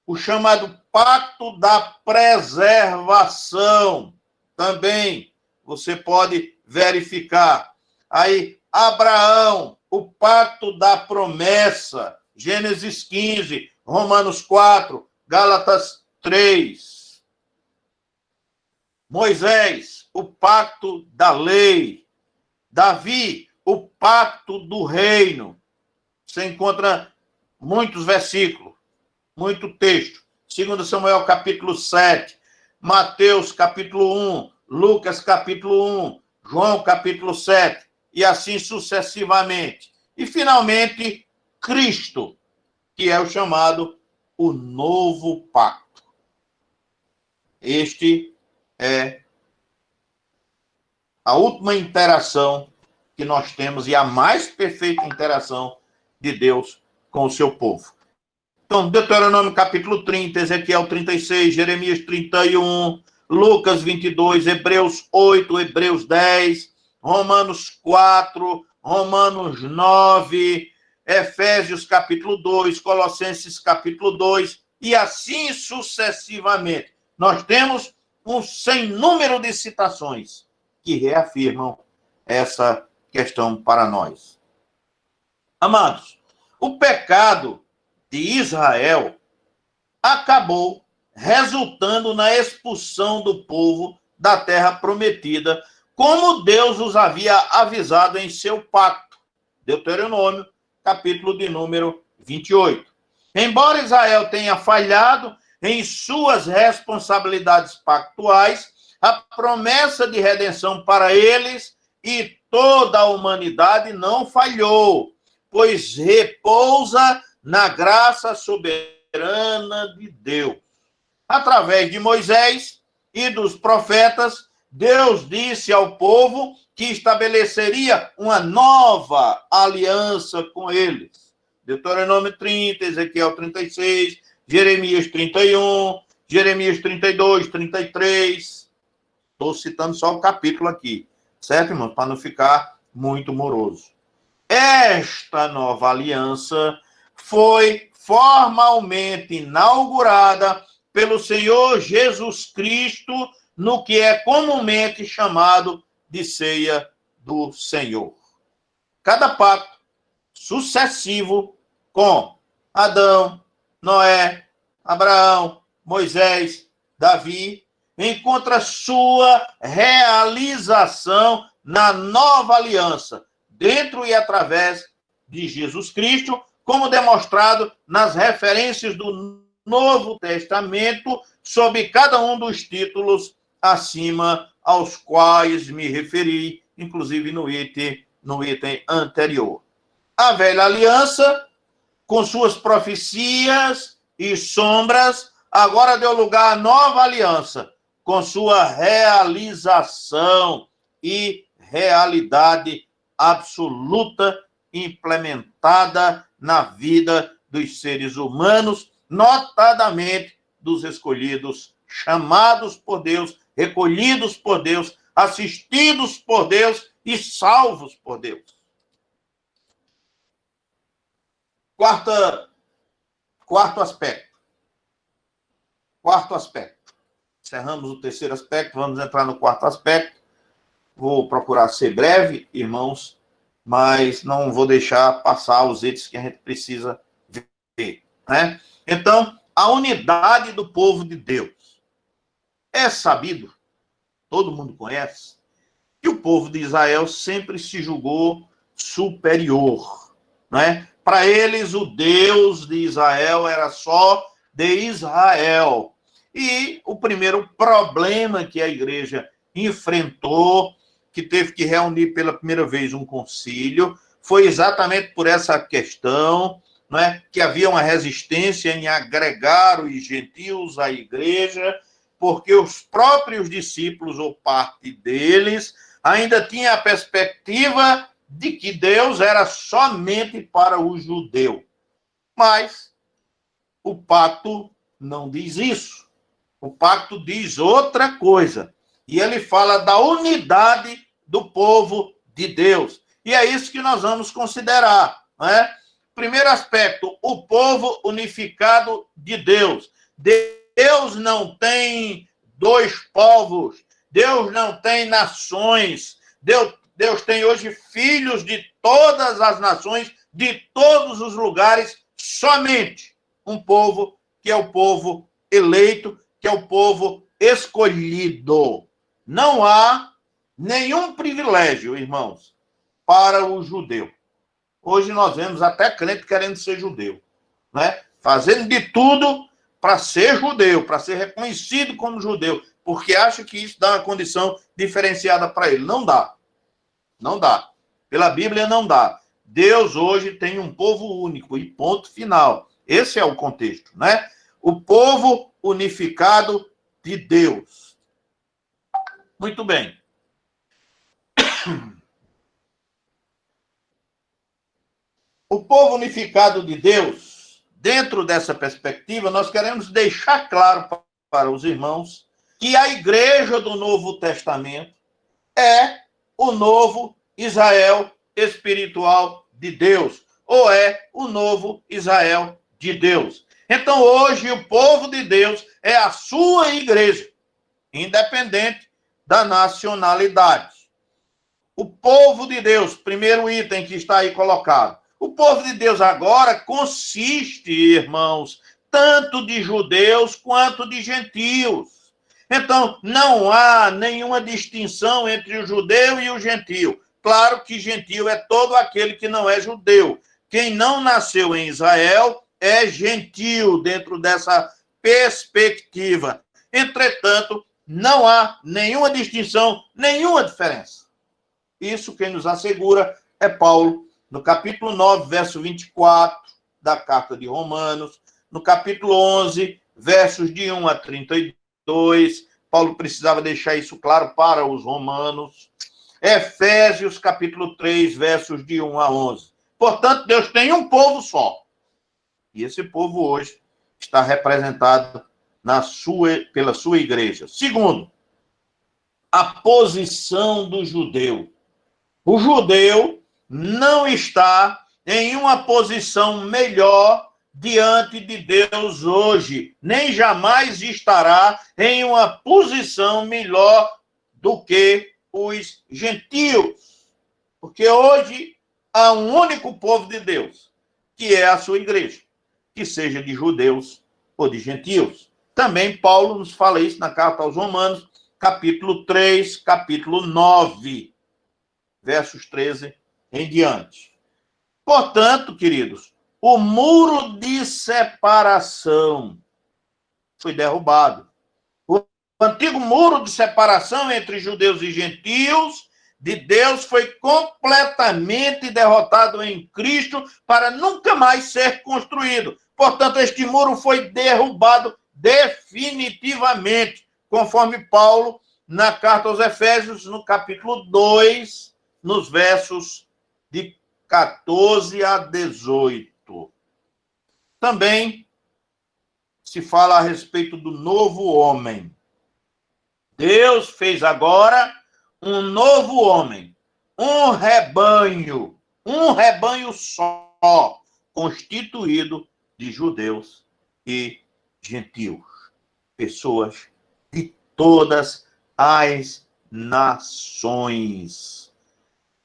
o chamado pacto da preservação, também você pode verificar. Aí, Abraão, o pacto da promessa, Gênesis 15, Romanos 4, Gálatas 3. Moisés, o pacto da lei. Davi, o pacto do reino. Você encontra muitos versículos, muito texto. 2 Samuel, capítulo 7. Mateus, capítulo 1. Lucas, capítulo 1. João, capítulo 7. E assim sucessivamente. E, finalmente, Cristo, que é o chamado o novo pacto. Este é a última interação que nós temos e a mais perfeita interação de Deus com o seu povo. Então, Deuteronômio capítulo 30, Ezequiel 36, Jeremias 31, Lucas 22, Hebreus 8, Hebreus 10, Romanos 4, Romanos 9, Efésios capítulo 2, Colossenses capítulo 2, e assim sucessivamente. Nós temos um sem número de citações que reafirmam essa questão para nós. Amados, o pecado de Israel acabou resultando na expulsão do povo da terra prometida, como Deus os havia avisado em seu pacto. Deuteronômio, capítulo de número 28. Embora Israel tenha falhado em suas responsabilidades pactuais, a promessa de redenção para eles e toda a humanidade não falhou, pois repousa na graça soberana de Deus. Através de Moisés e dos profetas, Deus disse ao povo que estabeleceria uma nova aliança com eles. Deuteronômio 30, Ezequiel 36, Jeremias 31, Jeremias 32, 33. Estou citando só o capítulo aqui, certo, irmãos? Para não ficar muito moroso. Esta nova aliança foi formalmente inaugurada pelo Senhor Jesus Cristo no que é comumente chamado de ceia do Senhor. Cada pacto sucessivo com Adão, Noé, Abraão, Moisés, Davi, encontra sua realização na nova aliança, dentro e através de Jesus Cristo, como demonstrado nas referências do Novo Testamento, sob cada um dos títulos acima aos quais me referi, inclusive no item anterior. A velha aliança, com suas profecias e sombras, agora deu lugar à nova aliança, com sua realização e realidade absoluta implementada na vida dos seres humanos, notadamente dos escolhidos, chamados por Deus, recolhidos por Deus, assistidos por Deus e salvos por Deus. Quarto aspecto. Encerramos o terceiro aspecto, vamos entrar no quarto aspecto. Vou procurar ser breve, irmãos, mas não vou deixar passar os itens que a gente precisa ver, né? Então, a unidade do povo de Deus. É sabido, todo mundo conhece, que o povo de Israel sempre se julgou superior, né? Para eles, o Deus de Israel era só de Israel. E o primeiro problema que a igreja enfrentou, que teve que reunir pela primeira vez um concílio, foi exatamente por essa questão, não é? Que havia uma resistência em agregar os gentios à igreja, porque os próprios discípulos, ou parte deles, ainda tinha a perspectiva de que Deus era somente para o judeu. Mas o pacto não diz isso. O pacto diz outra coisa. E ele fala da unidade do povo de Deus. E é isso que nós vamos considerar, né? Primeiro aspecto, o povo unificado de Deus. Deus não tem dois povos. Deus não tem nações. Deus tem hoje filhos de todas as nações, de todos os lugares, somente um povo, que é o povo eleito, que é o povo escolhido. Não há nenhum privilégio, irmãos, para o judeu. Hoje nós vemos até crente querendo ser judeu, né? Fazendo de tudo para ser judeu, para ser reconhecido como judeu, porque acha que isso dá uma condição diferenciada para ele. Não dá. Não dá. Pela Bíblia não dá. Deus hoje tem um povo único e ponto final. Esse é o contexto, né? O povo unificado de Deus. Muito bem. O povo unificado de Deus, dentro dessa perspectiva, nós queremos deixar claro para os irmãos que a igreja do Novo Testamento é o novo Israel espiritual de Deus, ou é o novo Israel de Deus. Então, hoje, o povo de Deus é a sua igreja, independente da nacionalidade. O povo de Deus, primeiro item que está aí colocado. O povo de Deus agora consiste, irmãos, tanto de judeus quanto de gentios. Então, não há nenhuma distinção entre o judeu e o gentio. Claro que gentio é todo aquele que não é judeu. Quem não nasceu em Israel é gentio dentro dessa perspectiva. Entretanto, não há nenhuma distinção, nenhuma diferença. Isso quem nos assegura é Paulo, no capítulo 9, verso 24 da carta de Romanos, no capítulo 11, versos de 1 a 32, Paulo precisava deixar isso claro para os romanos. Efésios, capítulo 3, versos de 1 a 11. Portanto, Deus tem um povo só. E esse povo hoje está representado pela sua igreja. Segundo, a posição do judeu. O judeu não está em uma posição melhor diante de Deus hoje, nem jamais estará em uma posição melhor do que os gentios. Porque hoje há um único povo de Deus, que é a sua igreja, que seja de judeus ou de gentios. Também Paulo nos fala isso na carta aos Romanos, capítulo 3, capítulo 9, versos 13 em diante. Portanto, queridos, o muro de separação foi derrubado. O antigo muro de separação entre judeus e gentios de Deus foi completamente derrotado em Cristo para nunca mais ser construído. Portanto, este muro foi derrubado definitivamente, conforme Paulo, na carta aos Efésios, no capítulo 2, nos versos de 14 a 18. Também se fala a respeito do novo homem. Deus fez agora um novo homem, um rebanho só, constituído de judeus e gentios, pessoas de todas as nações,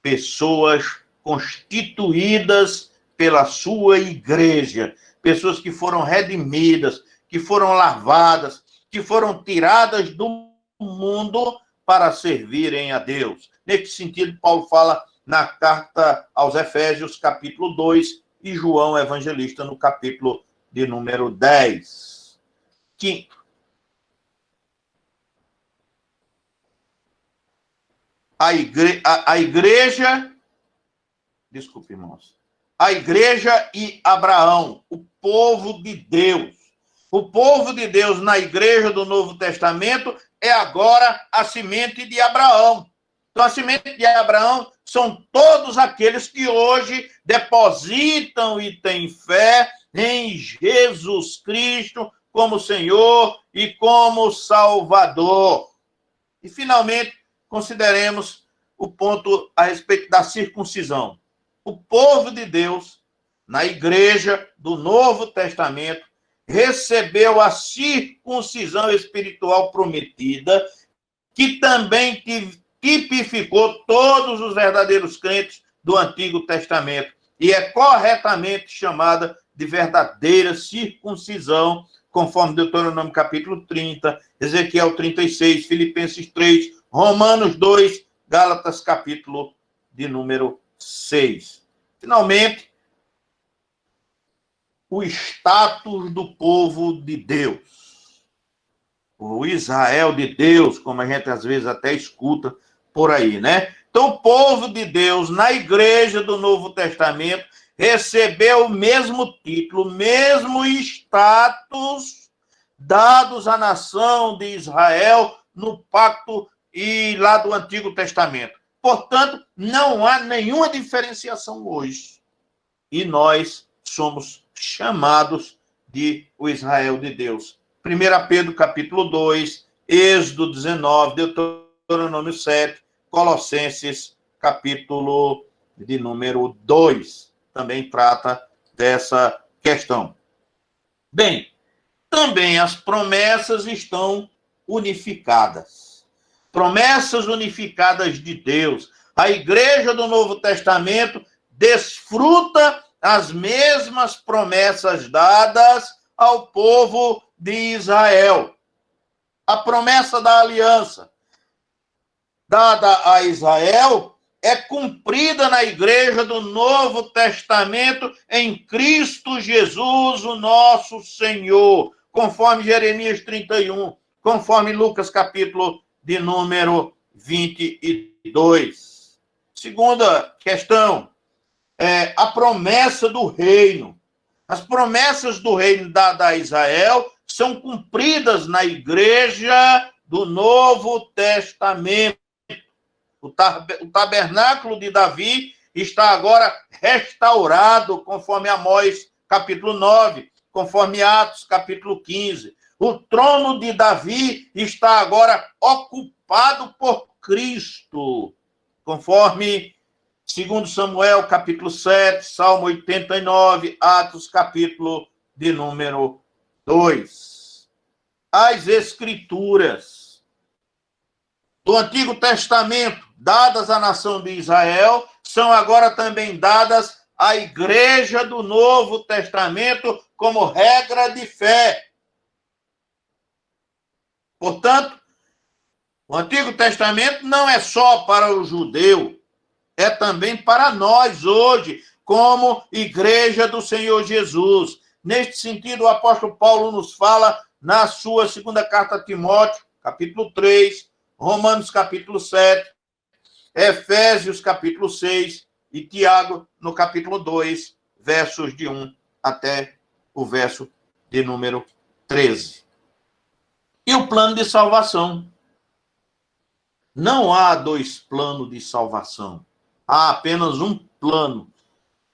pessoas constituídas pela sua igreja, pessoas que foram redimidas, que foram lavadas, que foram tiradas do mundo para servirem a Deus. Nesse sentido, Paulo fala na carta aos Efésios, capítulo 2, e João Evangelista, no capítulo de número 10. Quinto, a igreja, desculpe, irmãos, a igreja e Abraão, o povo de Deus. O povo de Deus na igreja do Novo Testamento é agora a semente de Abraão. Então, a semente de Abraão são todos aqueles que hoje depositam e têm fé em Jesus Cristo como Senhor e como Salvador. E, finalmente, consideremos o ponto a respeito da circuncisão. O povo de Deus, na igreja do Novo Testamento, recebeu a circuncisão espiritual prometida, que também tipificou todos os verdadeiros crentes do Antigo Testamento, e é corretamente chamada de verdadeira circuncisão, conforme Deuteronômio capítulo 30, Ezequiel 36, Filipenses 3, Romanos 2, Gálatas capítulo de número 6. Finalmente, o status do povo de Deus. O Israel de Deus, como a gente às vezes até escuta por aí, né? Então, o povo de Deus na igreja do Novo Testamento recebeu o mesmo título, o mesmo status dados à nação de Israel no pacto e lá do Antigo Testamento. Portanto, não há nenhuma diferenciação hoje. E nós somos chamados de o Israel de Deus. 1 Pedro capítulo 2, Êxodo 19, Deuteronômio 7, Colossenses capítulo de número 2. Também trata dessa questão. Bem, também as promessas estão unificadas. Promessas unificadas de Deus. A igreja do Novo Testamento desfruta as mesmas promessas dadas ao povo de Israel. A promessa da aliança dada a Israel é cumprida na igreja do Novo Testamento em Cristo Jesus, o nosso Senhor, conforme Jeremias 31, conforme Lucas capítulo de número 22. Segunda questão, a promessa do reino. As promessas do reino dada a Israel são cumpridas na igreja do Novo Testamento. O tabernáculo de Davi está agora restaurado, conforme Amós, capítulo 9, conforme Atos, capítulo 15. O trono de Davi está agora ocupado por Cristo, conforme 2 Samuel, capítulo 7, Salmo 89, Atos, capítulo de número 2. As Escrituras do Antigo Testamento, dadas à nação de Israel, são agora também dadas à Igreja do Novo Testamento como regra de fé. Portanto, o Antigo Testamento não é só para o judeu, é também para nós hoje, como Igreja do Senhor Jesus. Neste sentido, o apóstolo Paulo nos fala na sua segunda carta a Timóteo, capítulo 3, Romanos, capítulo 7, Efésios, capítulo 6 e Tiago, no capítulo 2, versos de 1 até o verso de número 13. E o plano de salvação? Não há dois planos de salvação. Há apenas um plano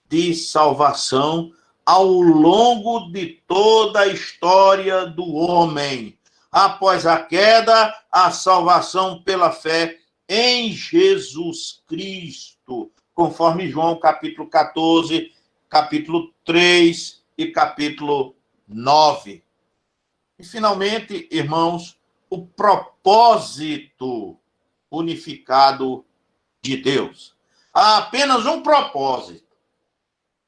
de salvação ao longo de toda a história do homem. Após a queda, a salvação pela fé em Jesus Cristo, conforme João capítulo 14, capítulo 3 e capítulo 9. E, finalmente, irmãos, o propósito unificado de Deus. Há apenas um propósito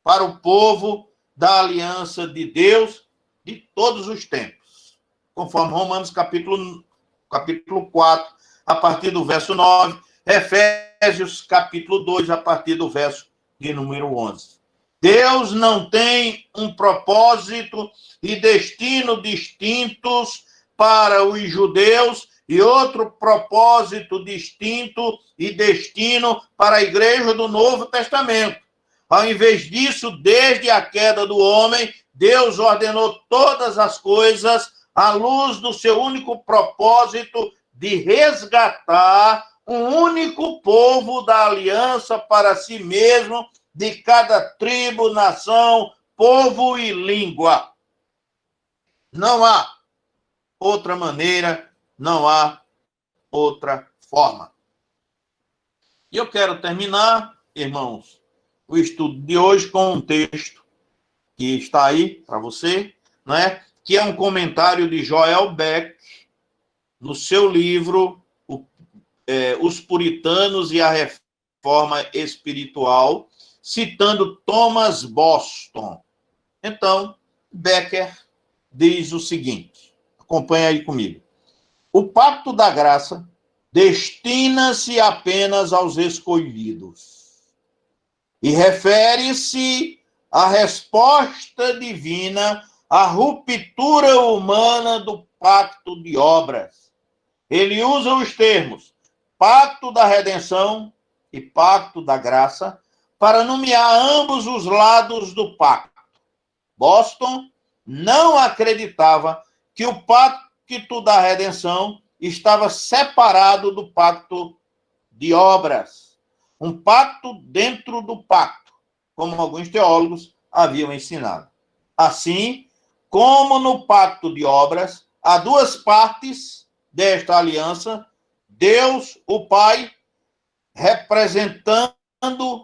para o povo da aliança de Deus de todos os tempos. Conforme Romanos capítulo 4, a partir do verso 9, Efésios capítulo 2, a partir do verso de número 11. Deus não tem um propósito e destino distintos para os judeus e outro propósito distinto e destino para a Igreja do Novo Testamento. Ao invés disso, desde a queda do homem, Deus ordenou todas as coisas à luz do seu único propósito de resgatar um único povo da aliança para si mesmo, de cada tribo, nação, povo e língua. Não há outra maneira, não há outra forma. E eu quero terminar, irmãos, o estudo de hoje com um texto que está aí para você, né? Que é um comentário de Joel Beck, no seu livro Os Puritanos e a Reforma Espiritual, citando Thomas Boston. Então, Becker diz o seguinte, acompanha aí comigo. O pacto da graça destina-se apenas aos escolhidos e refere-se à resposta divina à ruptura humana do pacto de obras. Ele usa os termos pacto da redenção e pacto da graça para nomear ambos os lados do pacto. Boston não acreditava que o pacto da redenção estava separado do pacto de obras. Um pacto dentro do pacto, como alguns teólogos haviam ensinado. Assim, como no pacto de obras, há duas partes desta aliança, Deus, o Pai, representando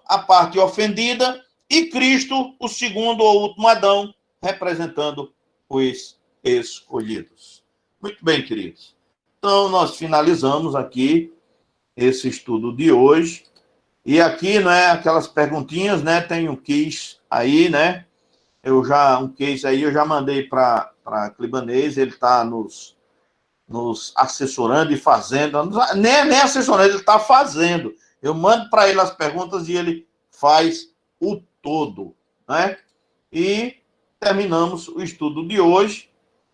a parte ofendida, e Cristo, o segundo ou último Adão, representando os escolhidos. Muito bem, queridos. Então, nós finalizamos aqui esse estudo de hoje. E aqui, né, aquelas perguntinhas, né, tem um quiz aí, né? Um case aí, eu já mandei para Clibanês, ele está nos assessorando e fazendo, nem assessorando, ele está fazendo. Eu mando para ele as perguntas e ele faz o todo, né? E terminamos o estudo de hoje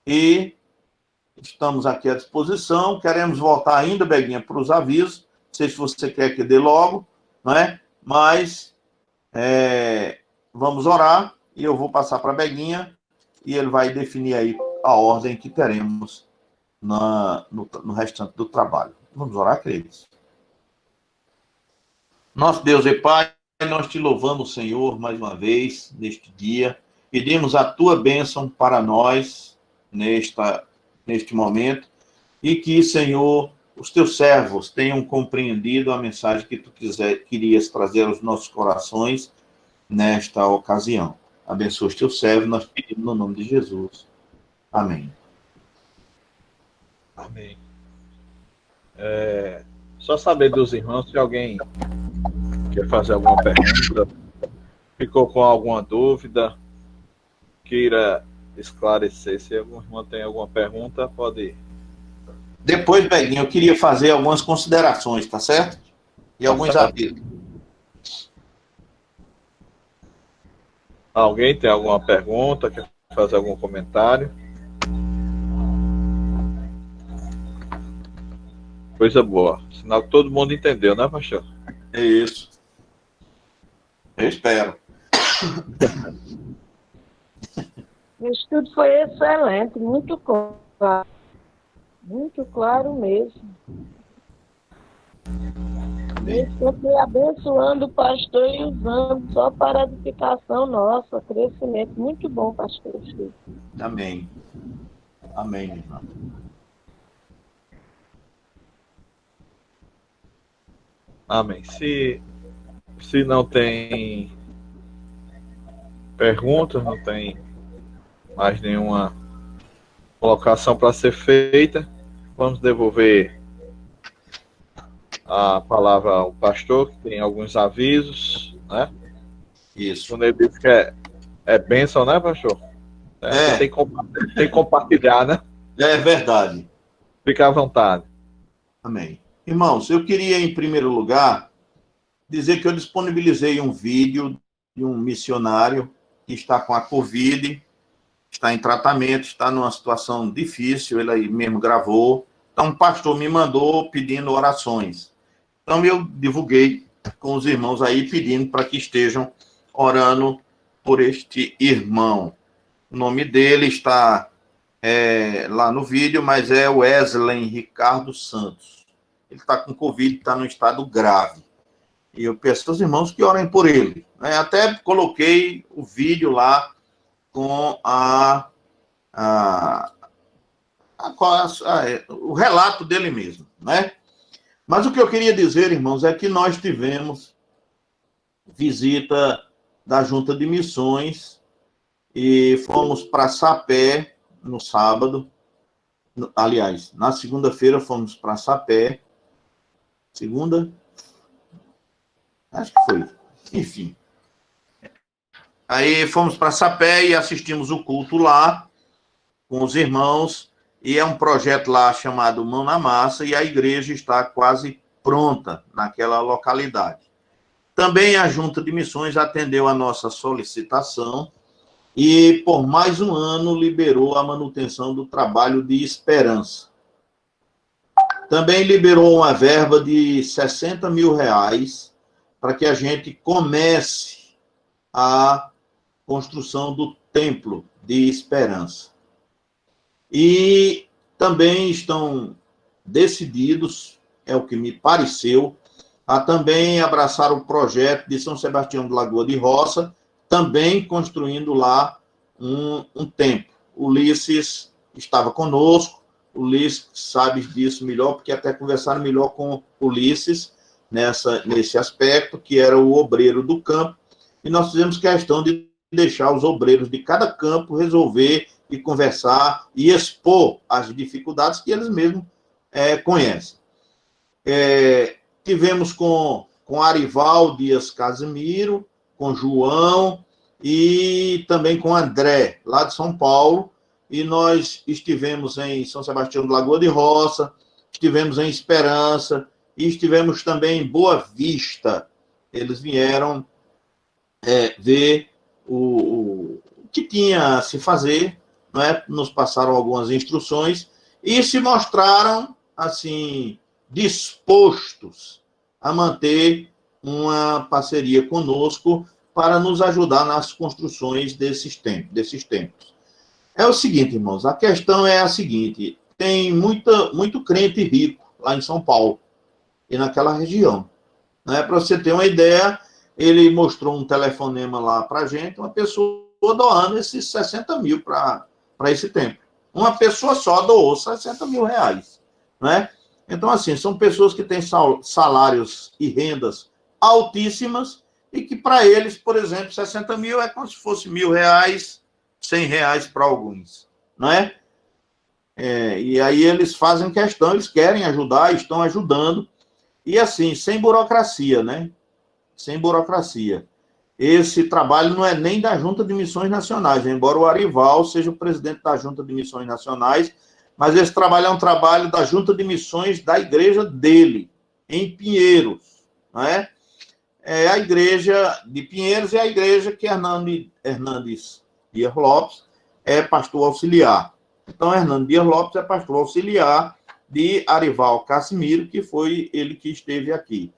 e estamos aqui à disposição. Queremos voltar ainda, Beguinha, para os avisos. Não sei se você quer que dê logo, né? Mas vamos orar e eu vou passar para a Beguinha e ele vai definir aí a ordem que teremos no restante do trabalho. Vamos orar, queridos? Nosso Deus e Pai, nós te louvamos, Senhor, mais uma vez, neste dia. Pedimos a tua bênção para nós, neste momento, e que, Senhor, os teus servos tenham compreendido a mensagem que tu querias trazer aos nossos corações nesta ocasião. Abençoa os teus servos, nós pedimos no nome de Jesus. Amém. Amém. Só saber dos irmãos se alguém quer fazer alguma pergunta, ficou com alguma dúvida, queira esclarecer. Se algum irmão tem alguma pergunta, pode ir. Depois, Beguinho, eu queria fazer algumas considerações, tá certo? E alguns avisos. Alguém tem alguma pergunta, quer fazer algum comentário? Coisa boa. Sinal que todo mundo entendeu, né, pastor? É isso. Eu espero. O estudo foi excelente, muito claro. Muito claro mesmo. Deus sempre abençoando o pastor e usando só para edificação nossa, crescimento. Muito bom, pastor. Amém. Amém, irmão. Amém. Se não tem perguntas, não tem mais nenhuma colocação para ser feita, vamos devolver a palavra ao pastor, que tem alguns avisos, né? Isso. Quando ele diz que é bênção, né, pastor? Tem que compartilhar, né? É verdade. Fica à vontade. Amém. Irmãos, eu queria, em primeiro lugar, dizer que eu disponibilizei um vídeo de um missionário que está com a Covid, está em tratamento, está numa situação difícil, ele aí mesmo gravou. Então, um pastor me mandou pedindo orações. Então, eu divulguei com os irmãos aí, pedindo para que estejam orando por este irmão. O nome dele está lá no vídeo, mas é Wesley Ricardo Santos. Ele está com Covid, está num estado grave. E eu peço aos irmãos que orem por ele. Até coloquei o vídeo lá com o relato dele mesmo, né? Mas o que eu queria dizer, irmãos, é que nós tivemos visita da Junta de Missões e fomos para Sapé no sábado. Aliás, na segunda-feira fomos para Sapé. Segunda? Acho que foi. Enfim. Aí fomos para Sapé e assistimos o culto lá com os irmãos. E é um projeto lá chamado Mão na Massa e a igreja está quase pronta naquela localidade. Também a Junta de Missões atendeu a nossa solicitação e por mais um ano liberou a manutenção do trabalho de esperança. Também liberou uma verba de 60 mil reais para que a gente comece a construção do Templo de Esperança. E também estão decididos, é o que me pareceu, a também abraçar o projeto de São Sebastião de Lagoa de Roça, também construindo lá um templo. O Ulisses estava conosco, o Ulisses sabe disso melhor, porque até conversaram melhor com o Ulisses nesse aspecto, que era o obreiro do campo, e nós fizemos questão de deixar os obreiros de cada campo resolver e conversar e expor as dificuldades que eles mesmos conhecem. Tivemos com Arival Dias Casimiro, com João e também com André, lá de São Paulo, e nós estivemos em São Sebastião do Lagoa de Roça, estivemos em Esperança e estivemos também em Boa Vista. Eles vieram ver o que tinha a se fazer, não é? Nos passaram algumas instruções e se mostraram, assim, dispostos a manter uma parceria conosco para nos ajudar nas construções desses templos. É o seguinte, irmãos, a questão é a seguinte, tem muito crente rico lá em São Paulo e naquela região. Né? Para você ter uma ideia, ele mostrou um telefonema lá para a gente, uma pessoa doando esses 60 mil para esse templo. Uma pessoa só doou 60 mil reais. Né? Então, assim, são pessoas que têm salários e rendas altíssimas e que, para eles, por exemplo, 60 mil é como se fosse R$ 1.000, R$ 100 para alguns. Não é? E aí eles fazem questão, eles querem ajudar, estão ajudando. E assim, sem burocracia, né? Sem burocracia. Esse trabalho não é nem da Junta de Missões Nacionais, embora o Arival seja o presidente da Junta de Missões Nacionais, mas esse trabalho é um trabalho da Junta de Missões da igreja dele, em Pinheiros, não é? É a igreja de Pinheiros e a igreja que Hernandes Dias Lopes é pastor auxiliar. Então, Hernandes Dias Lopes é pastor auxiliar de Arival Cassimiro, que foi ele que esteve aqui.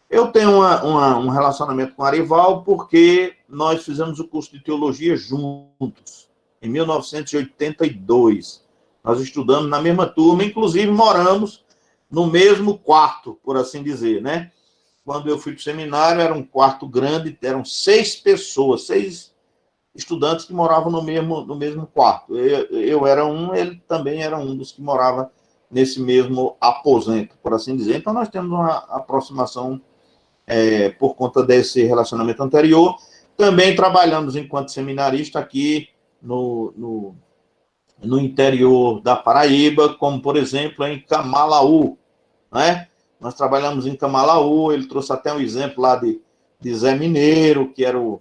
Eu tenho um relacionamento com Arival porque nós fizemos o curso de teologia juntos, em 1982. Nós estudamos na mesma turma, inclusive moramos no mesmo quarto, por assim dizer, né? Quando eu fui para o seminário, era um quarto grande, eram 6 pessoas, 6 estudantes que moravam no mesmo quarto. Eu era um, ele também era um dos que morava nesse mesmo aposento, por assim dizer. Então, nós temos uma aproximação por conta desse relacionamento anterior. Também trabalhamos enquanto seminarista aqui no interior da Paraíba, como, por exemplo, em Camalaú, né? Nós trabalhamos em Camalaú, ele trouxe até um exemplo lá de Zé Mineiro, que era o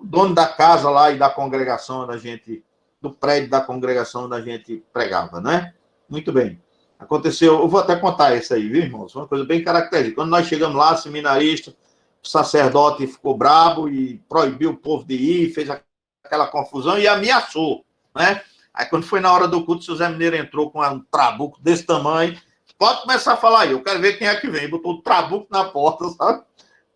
dono da casa lá e da congregação da gente, do prédio da congregação da gente pregava, né? Muito bem. Aconteceu, eu vou até contar isso aí, viu, irmãos? Uma coisa bem característica. Quando nós chegamos lá, seminarista, o sacerdote ficou brabo e proibiu o povo de ir, fez aquela confusão e ameaçou, né? Aí, quando foi na hora do culto, o seu Zé Mineiro entrou com um trabuco desse tamanho. Pode começar a falar aí, eu quero ver quem é que vem. Botou o trabuco na porta, sabe?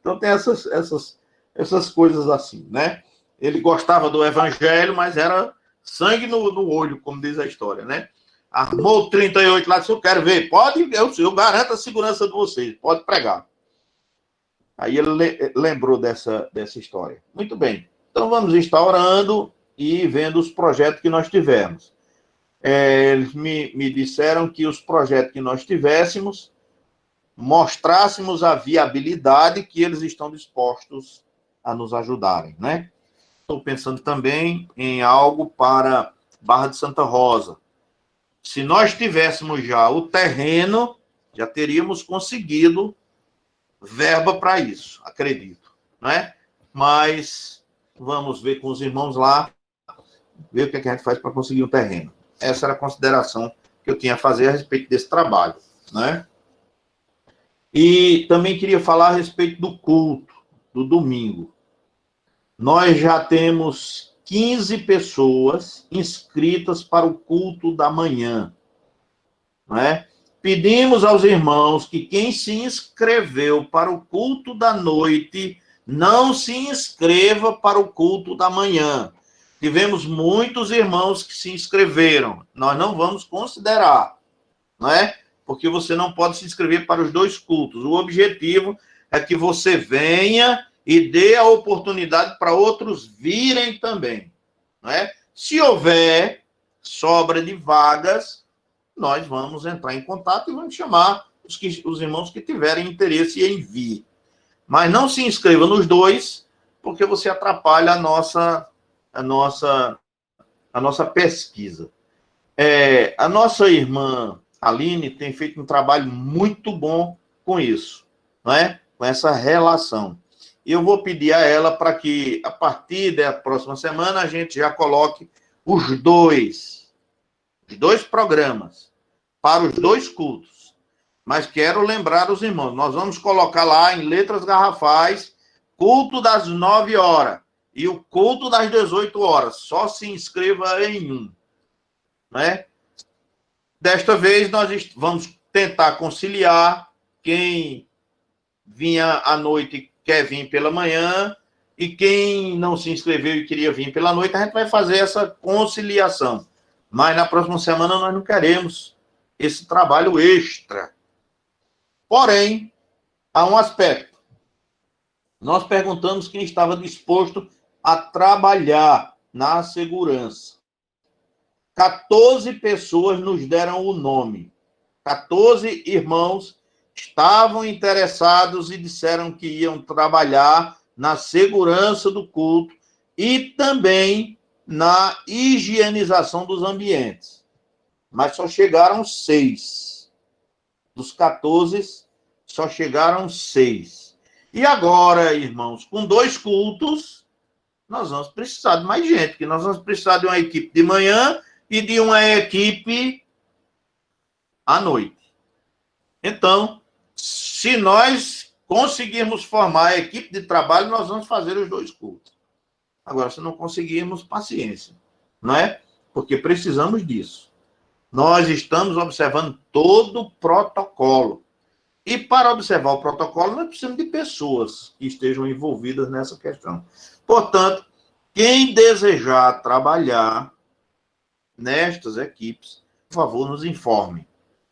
Então, tem essas coisas assim, né? Ele gostava do evangelho, mas era sangue no olho, como diz a história, né? Armou o 38 lá, disse, eu quero ver. Pode, eu garanto a segurança de vocês, pode pregar. Aí ele lembrou dessa história. Muito bem. Então, vamos estar orando e vendo os projetos que nós tivemos. Eles me disseram que os projetos que nós tivéssemos, mostrássemos a viabilidade que eles estão dispostos a nos ajudarem, né? Estou pensando também em algo para Barra de Santa Rosa. Se nós tivéssemos já o terreno, já teríamos conseguido verba para isso, acredito, né? Mas vamos ver com os irmãos lá, ver o que a gente faz para conseguir um terreno. Essa era a consideração que eu tinha a fazer a respeito desse trabalho, né? E também queria falar a respeito do culto, do domingo. Nós já temos 15 pessoas inscritas para o culto da manhã, não é? Pedimos aos irmãos que quem se inscreveu para o culto da noite não se inscreva para o culto da manhã. Tivemos muitos irmãos que se inscreveram. Nós não vamos considerar, não é? Porque você não pode se inscrever para os 2 cultos. O objetivo é que você venha e dê a oportunidade para outros virem também, não é? Se houver sobra de vagas, nós vamos entrar em contato e vamos chamar os irmãos que tiverem interesse em vir. Mas não se inscreva nos 2, porque você atrapalha a nossa pesquisa. A nossa irmã Aline tem feito um trabalho muito bom com isso, não é? Com essa relação. E eu vou pedir a ela para que, a partir da próxima semana, a gente já coloque os 2 programas para os 2 cultos. Mas quero lembrar os irmãos, nós vamos colocar lá em letras garrafais, culto das 9 horas e o culto das 18 horas. Só se inscreva em um, né? Desta vez, nós vamos tentar conciliar quem vinha à noite quer vir pela manhã, e quem não se inscreveu e queria vir pela noite, a gente vai fazer essa conciliação. mas na próxima semana nós não queremos esse trabalho extra. Porém, há um aspecto. Nós perguntamos quem estava disposto a trabalhar na segurança. 14 pessoas nos deram o nome. 14 irmãos estavam interessados e disseram que iam trabalhar na segurança do culto e também na higienização dos ambientes. Mas só chegaram 6. Dos 14, só chegaram 6. E agora, irmãos, com 2 cultos, nós vamos precisar de mais gente, que nós vamos precisar de uma equipe de manhã e de uma equipe à noite. Então, se nós conseguirmos formar a equipe de trabalho, nós vamos fazer os 2 cultos. Agora, se não conseguirmos, paciência, não é? Porque precisamos disso. Nós estamos observando todo o protocolo. E para observar o protocolo, nós precisamos de pessoas que estejam envolvidas nessa questão. Portanto, quem desejar trabalhar nestas equipes, por favor, nos informe,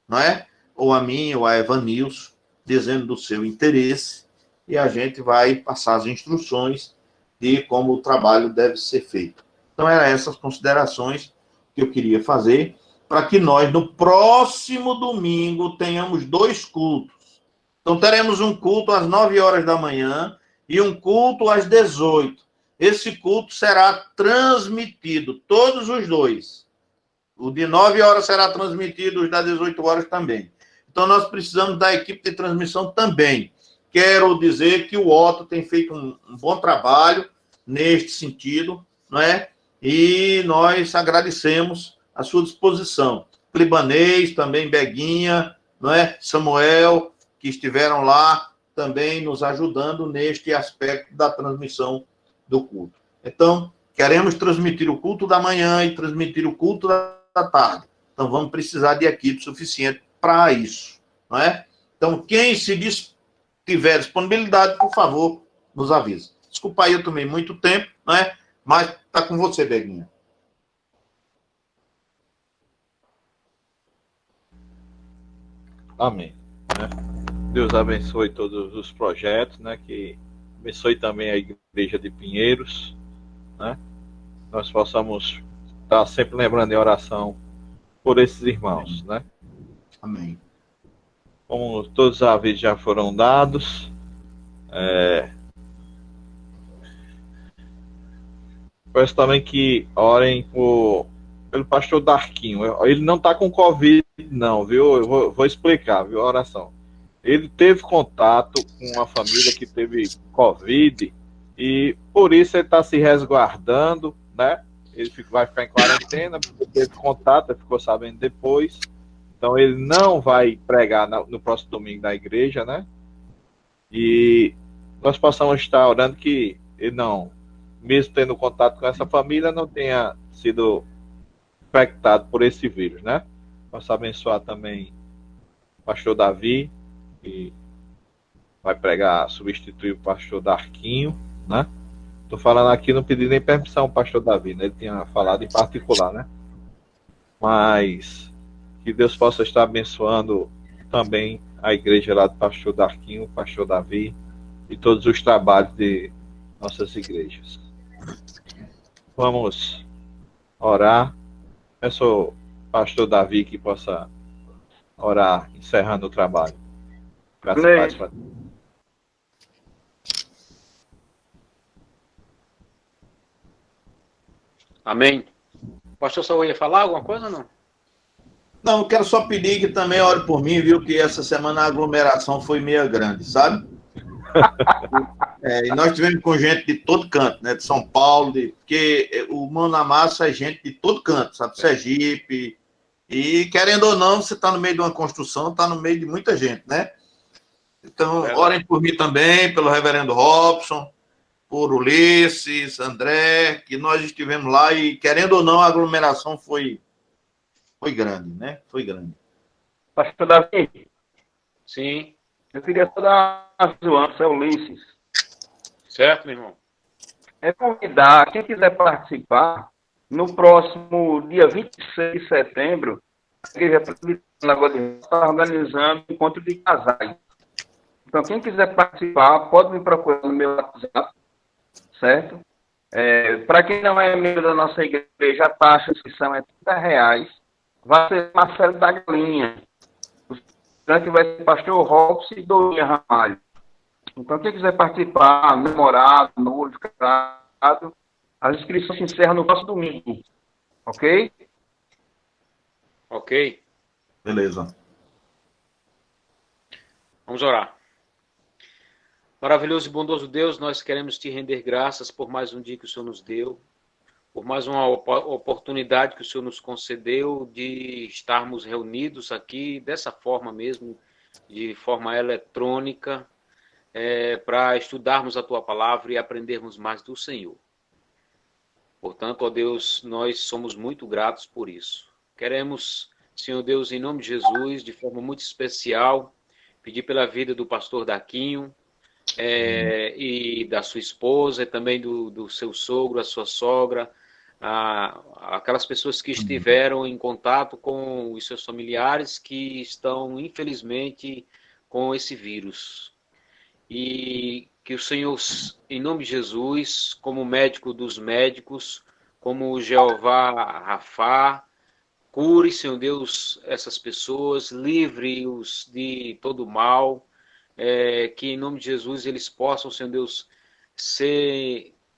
não é? Ou a mim, ou a Evanilson, dizendo do seu interesse, e a gente vai passar as instruções de como o trabalho deve ser feito. Então, eram essas considerações que eu queria fazer, para que nós, no próximo domingo, tenhamos 2 cultos. Então, teremos um culto às 9 horas da manhã e um culto às 18. Esse culto será transmitido, todos os 2. O de 9 horas será transmitido, os das 18 horas também. Então, nós precisamos da equipe de transmissão também. Quero dizer que o Otto tem feito um bom trabalho neste sentido, não é? E nós agradecemos a sua disposição. Libanês, também Beguinha, não é? Samuel, que estiveram lá também nos ajudando neste aspecto da transmissão do culto. Então, queremos transmitir o culto da manhã e transmitir o culto da tarde. Então, vamos precisar de equipe suficiente para isso, não é? Então, quem tiver disponibilidade, por favor, nos avise. Desculpa aí, eu tomei muito tempo, não é? Mas está com você, Beguinha. Amém. Né? Deus abençoe todos os projetos, né? Que abençoe também a Igreja de Pinheiros, né? Nós possamos estar sempre lembrando em oração por esses irmãos, né? Amém. Como todos os avisos já foram dados, peço também que orem pelo pastor Darquinho. Ele não está com Covid, não, viu? Eu vou explicar, viu? A oração. Ele teve contato com uma família que teve Covid e por isso ele está se resguardando, né? Ele vai ficar em quarentena porque teve contato, ele ficou sabendo depois. Então ele não vai pregar no próximo domingo na igreja, né? E nós possamos estar orando que ele não, mesmo tendo contato com essa família, não tenha sido infectado por esse vírus, né? Posso abençoar também o pastor Davi, que vai pregar, substituir o pastor Darquinho, né? Estou falando aqui, não pedi nem permissão ao pastor Davi, né? Ele tinha falado em particular, né? Mas que Deus possa estar abençoando também a igreja lá do pastor Darquinho, pastor Davi e todos os trabalhos de nossas igrejas. Vamos orar. Peço ao pastor Davi que possa orar, encerrando o trabalho. Graças a Deus. Amém. O pastor Saúl ia falar alguma coisa ou não? Não, eu quero só pedir que também ore por mim, viu? Que essa semana a aglomeração foi meio grande, sabe? E nós tivemos com gente de todo canto, né? De São Paulo, porque o Mão na Massa é gente de todo canto, sabe? Sergipe. E, querendo ou não, você está no meio de uma construção, está no meio de muita gente, né? Então, orem por mim também, pelo reverendo Robson, por Ulisses, André, que nós estivemos lá e, querendo ou não, a aglomeração foi grande, né? Foi grande. Pastor Davi, Sim. eu queria só dar uma aviso antes, é Ulisses. Certo, meu irmão? É convidar quem quiser participar no próximo dia 26 de setembro, a Igreja Presbiteriana Lagoa de Rosa está organizando um encontro de casais. Então, quem quiser participar, pode me procurar no meu WhatsApp, certo? Para quem não é membro da nossa igreja, a taxa de inscrição é R$30. Vai ser Marcelo da Galinha. O estudante vai ser pastor Robson e Dorinha Ramalho. Então, quem quiser participar, namorado, noivo, casado, as inscrições se encerram no próximo domingo. Ok? Ok. Beleza. Vamos orar. Maravilhoso e bondoso Deus, nós queremos te render graças por mais um dia que o Senhor nos deu, por mais uma oportunidade que o Senhor nos concedeu de estarmos reunidos aqui dessa forma mesmo, de forma eletrônica, para estudarmos a Tua palavra e aprendermos mais do Senhor. Portanto, ó Deus, nós somos muito gratos por isso. Queremos, Senhor Deus, em nome de Jesus, de forma muito especial, pedir pela vida do pastor Daquinho, e da sua esposa, e também do seu sogro, a sua sogra, aquelas pessoas que estiveram em contato com os seus familiares que estão, infelizmente, com esse vírus. E que o Senhor, em nome de Jesus, como médico dos médicos, como o Jeová Rafá, cure, Senhor Deus, essas pessoas, livre-os de todo mal, que em nome de Jesus eles possam, Senhor Deus,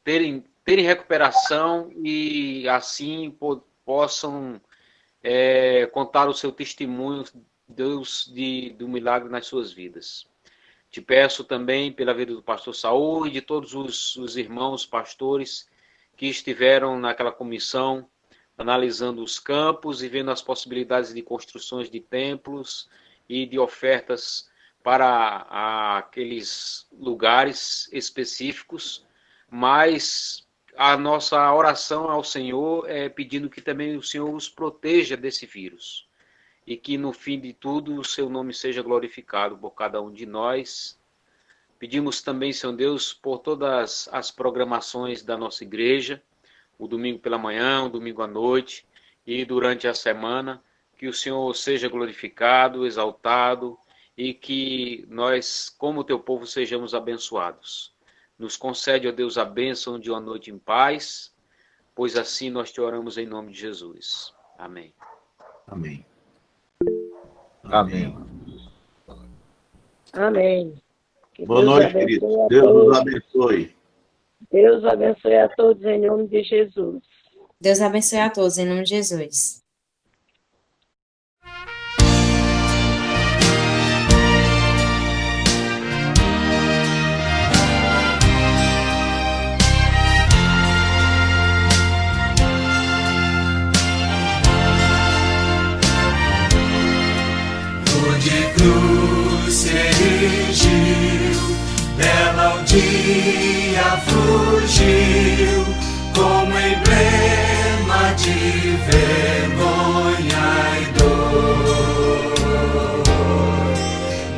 terem recuperação e assim possam contar o seu testemunho, Deus, do milagre nas suas vidas. Te peço também pela vida do pastor Saul e de todos os irmãos pastores que estiveram naquela comissão, analisando os campos e vendo as possibilidades de construções de templos e de ofertas para aqueles lugares específicos, mas a nossa oração ao Senhor é pedindo que também o Senhor os proteja desse vírus e que no fim de tudo o seu nome seja glorificado por cada um de nós. Pedimos também, Senhor Deus, por todas as programações da nossa igreja, o domingo pela manhã, o domingo à noite e durante a semana, que o Senhor seja glorificado, exaltado e que nós, como teu povo, sejamos abençoados. Nos concede, ó Deus, a bênção de uma noite em paz, pois assim nós te oramos em nome de Jesus. Amém. Amém. Amém. Amém. Que Boa Deus noite, abençoe querido. a Deus todos. nos abençoe. Deus abençoe a todos em nome de Jesus. Deus abençoe a todos, em nome de Jesus. De cruz se erigiu, dela o dia fugiu, como emblema de vergonha e dor.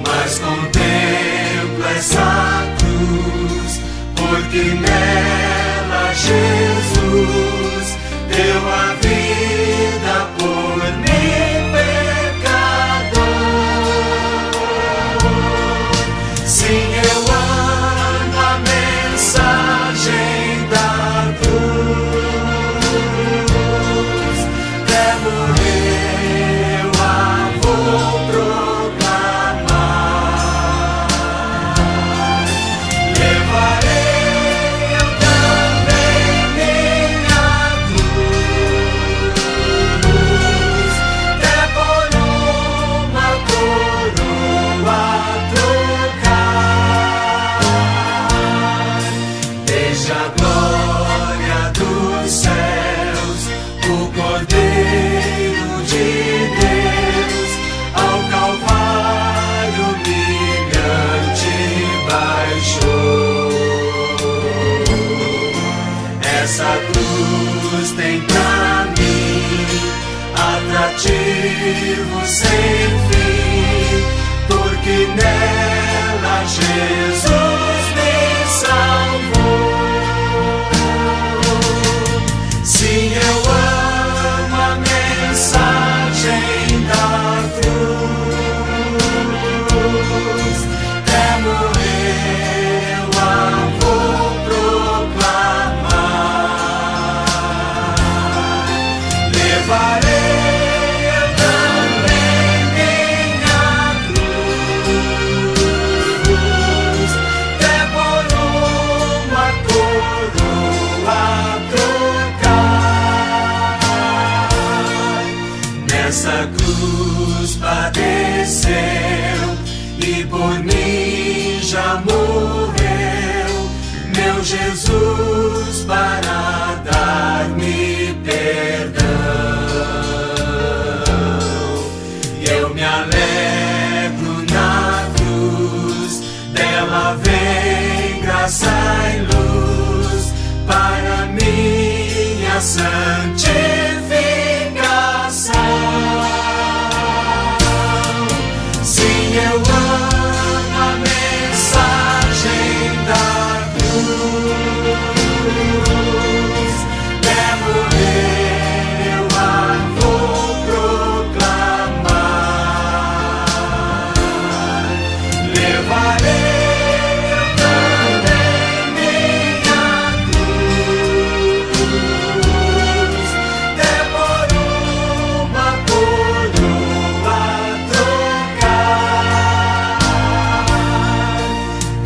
Mas contempla essa cruz, porque nela Jesus deu a vida por mim, pecador. Sim, eu amo a mensagem da cruz. Levo eu a vou proclamar. Levarei eu também minha cruz, até por uma coroa trocar. Desde a glória dos céus, o Cordeiro de Deus, ao Calvário humilhante baixou. Essa cruz tem pra mim atrativo sem fim, porque nela Jesus me salvou. Jesus para dar-me perdão. E eu me alegro na cruz, dela vem graça e luz para minha santificação. Sim, eu amo a mensagem da cruz, levo nele, eu a vou proclamar. Levarei eu também minha cruz, por uma coroa trocar.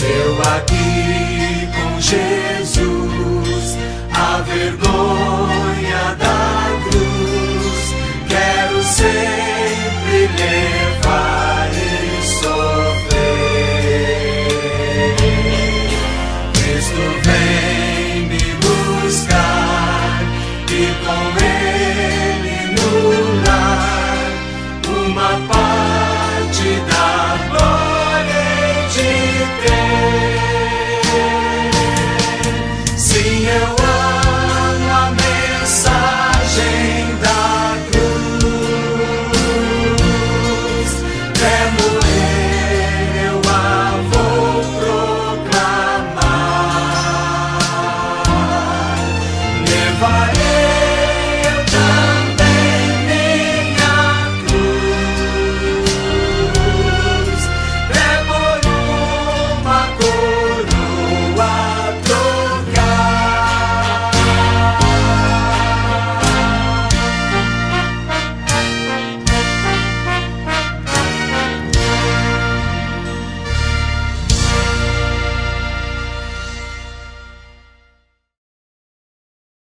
Eu aqui com Jesus, a vergonha da cruz, quero sempre levar e sofrer. Cristo vem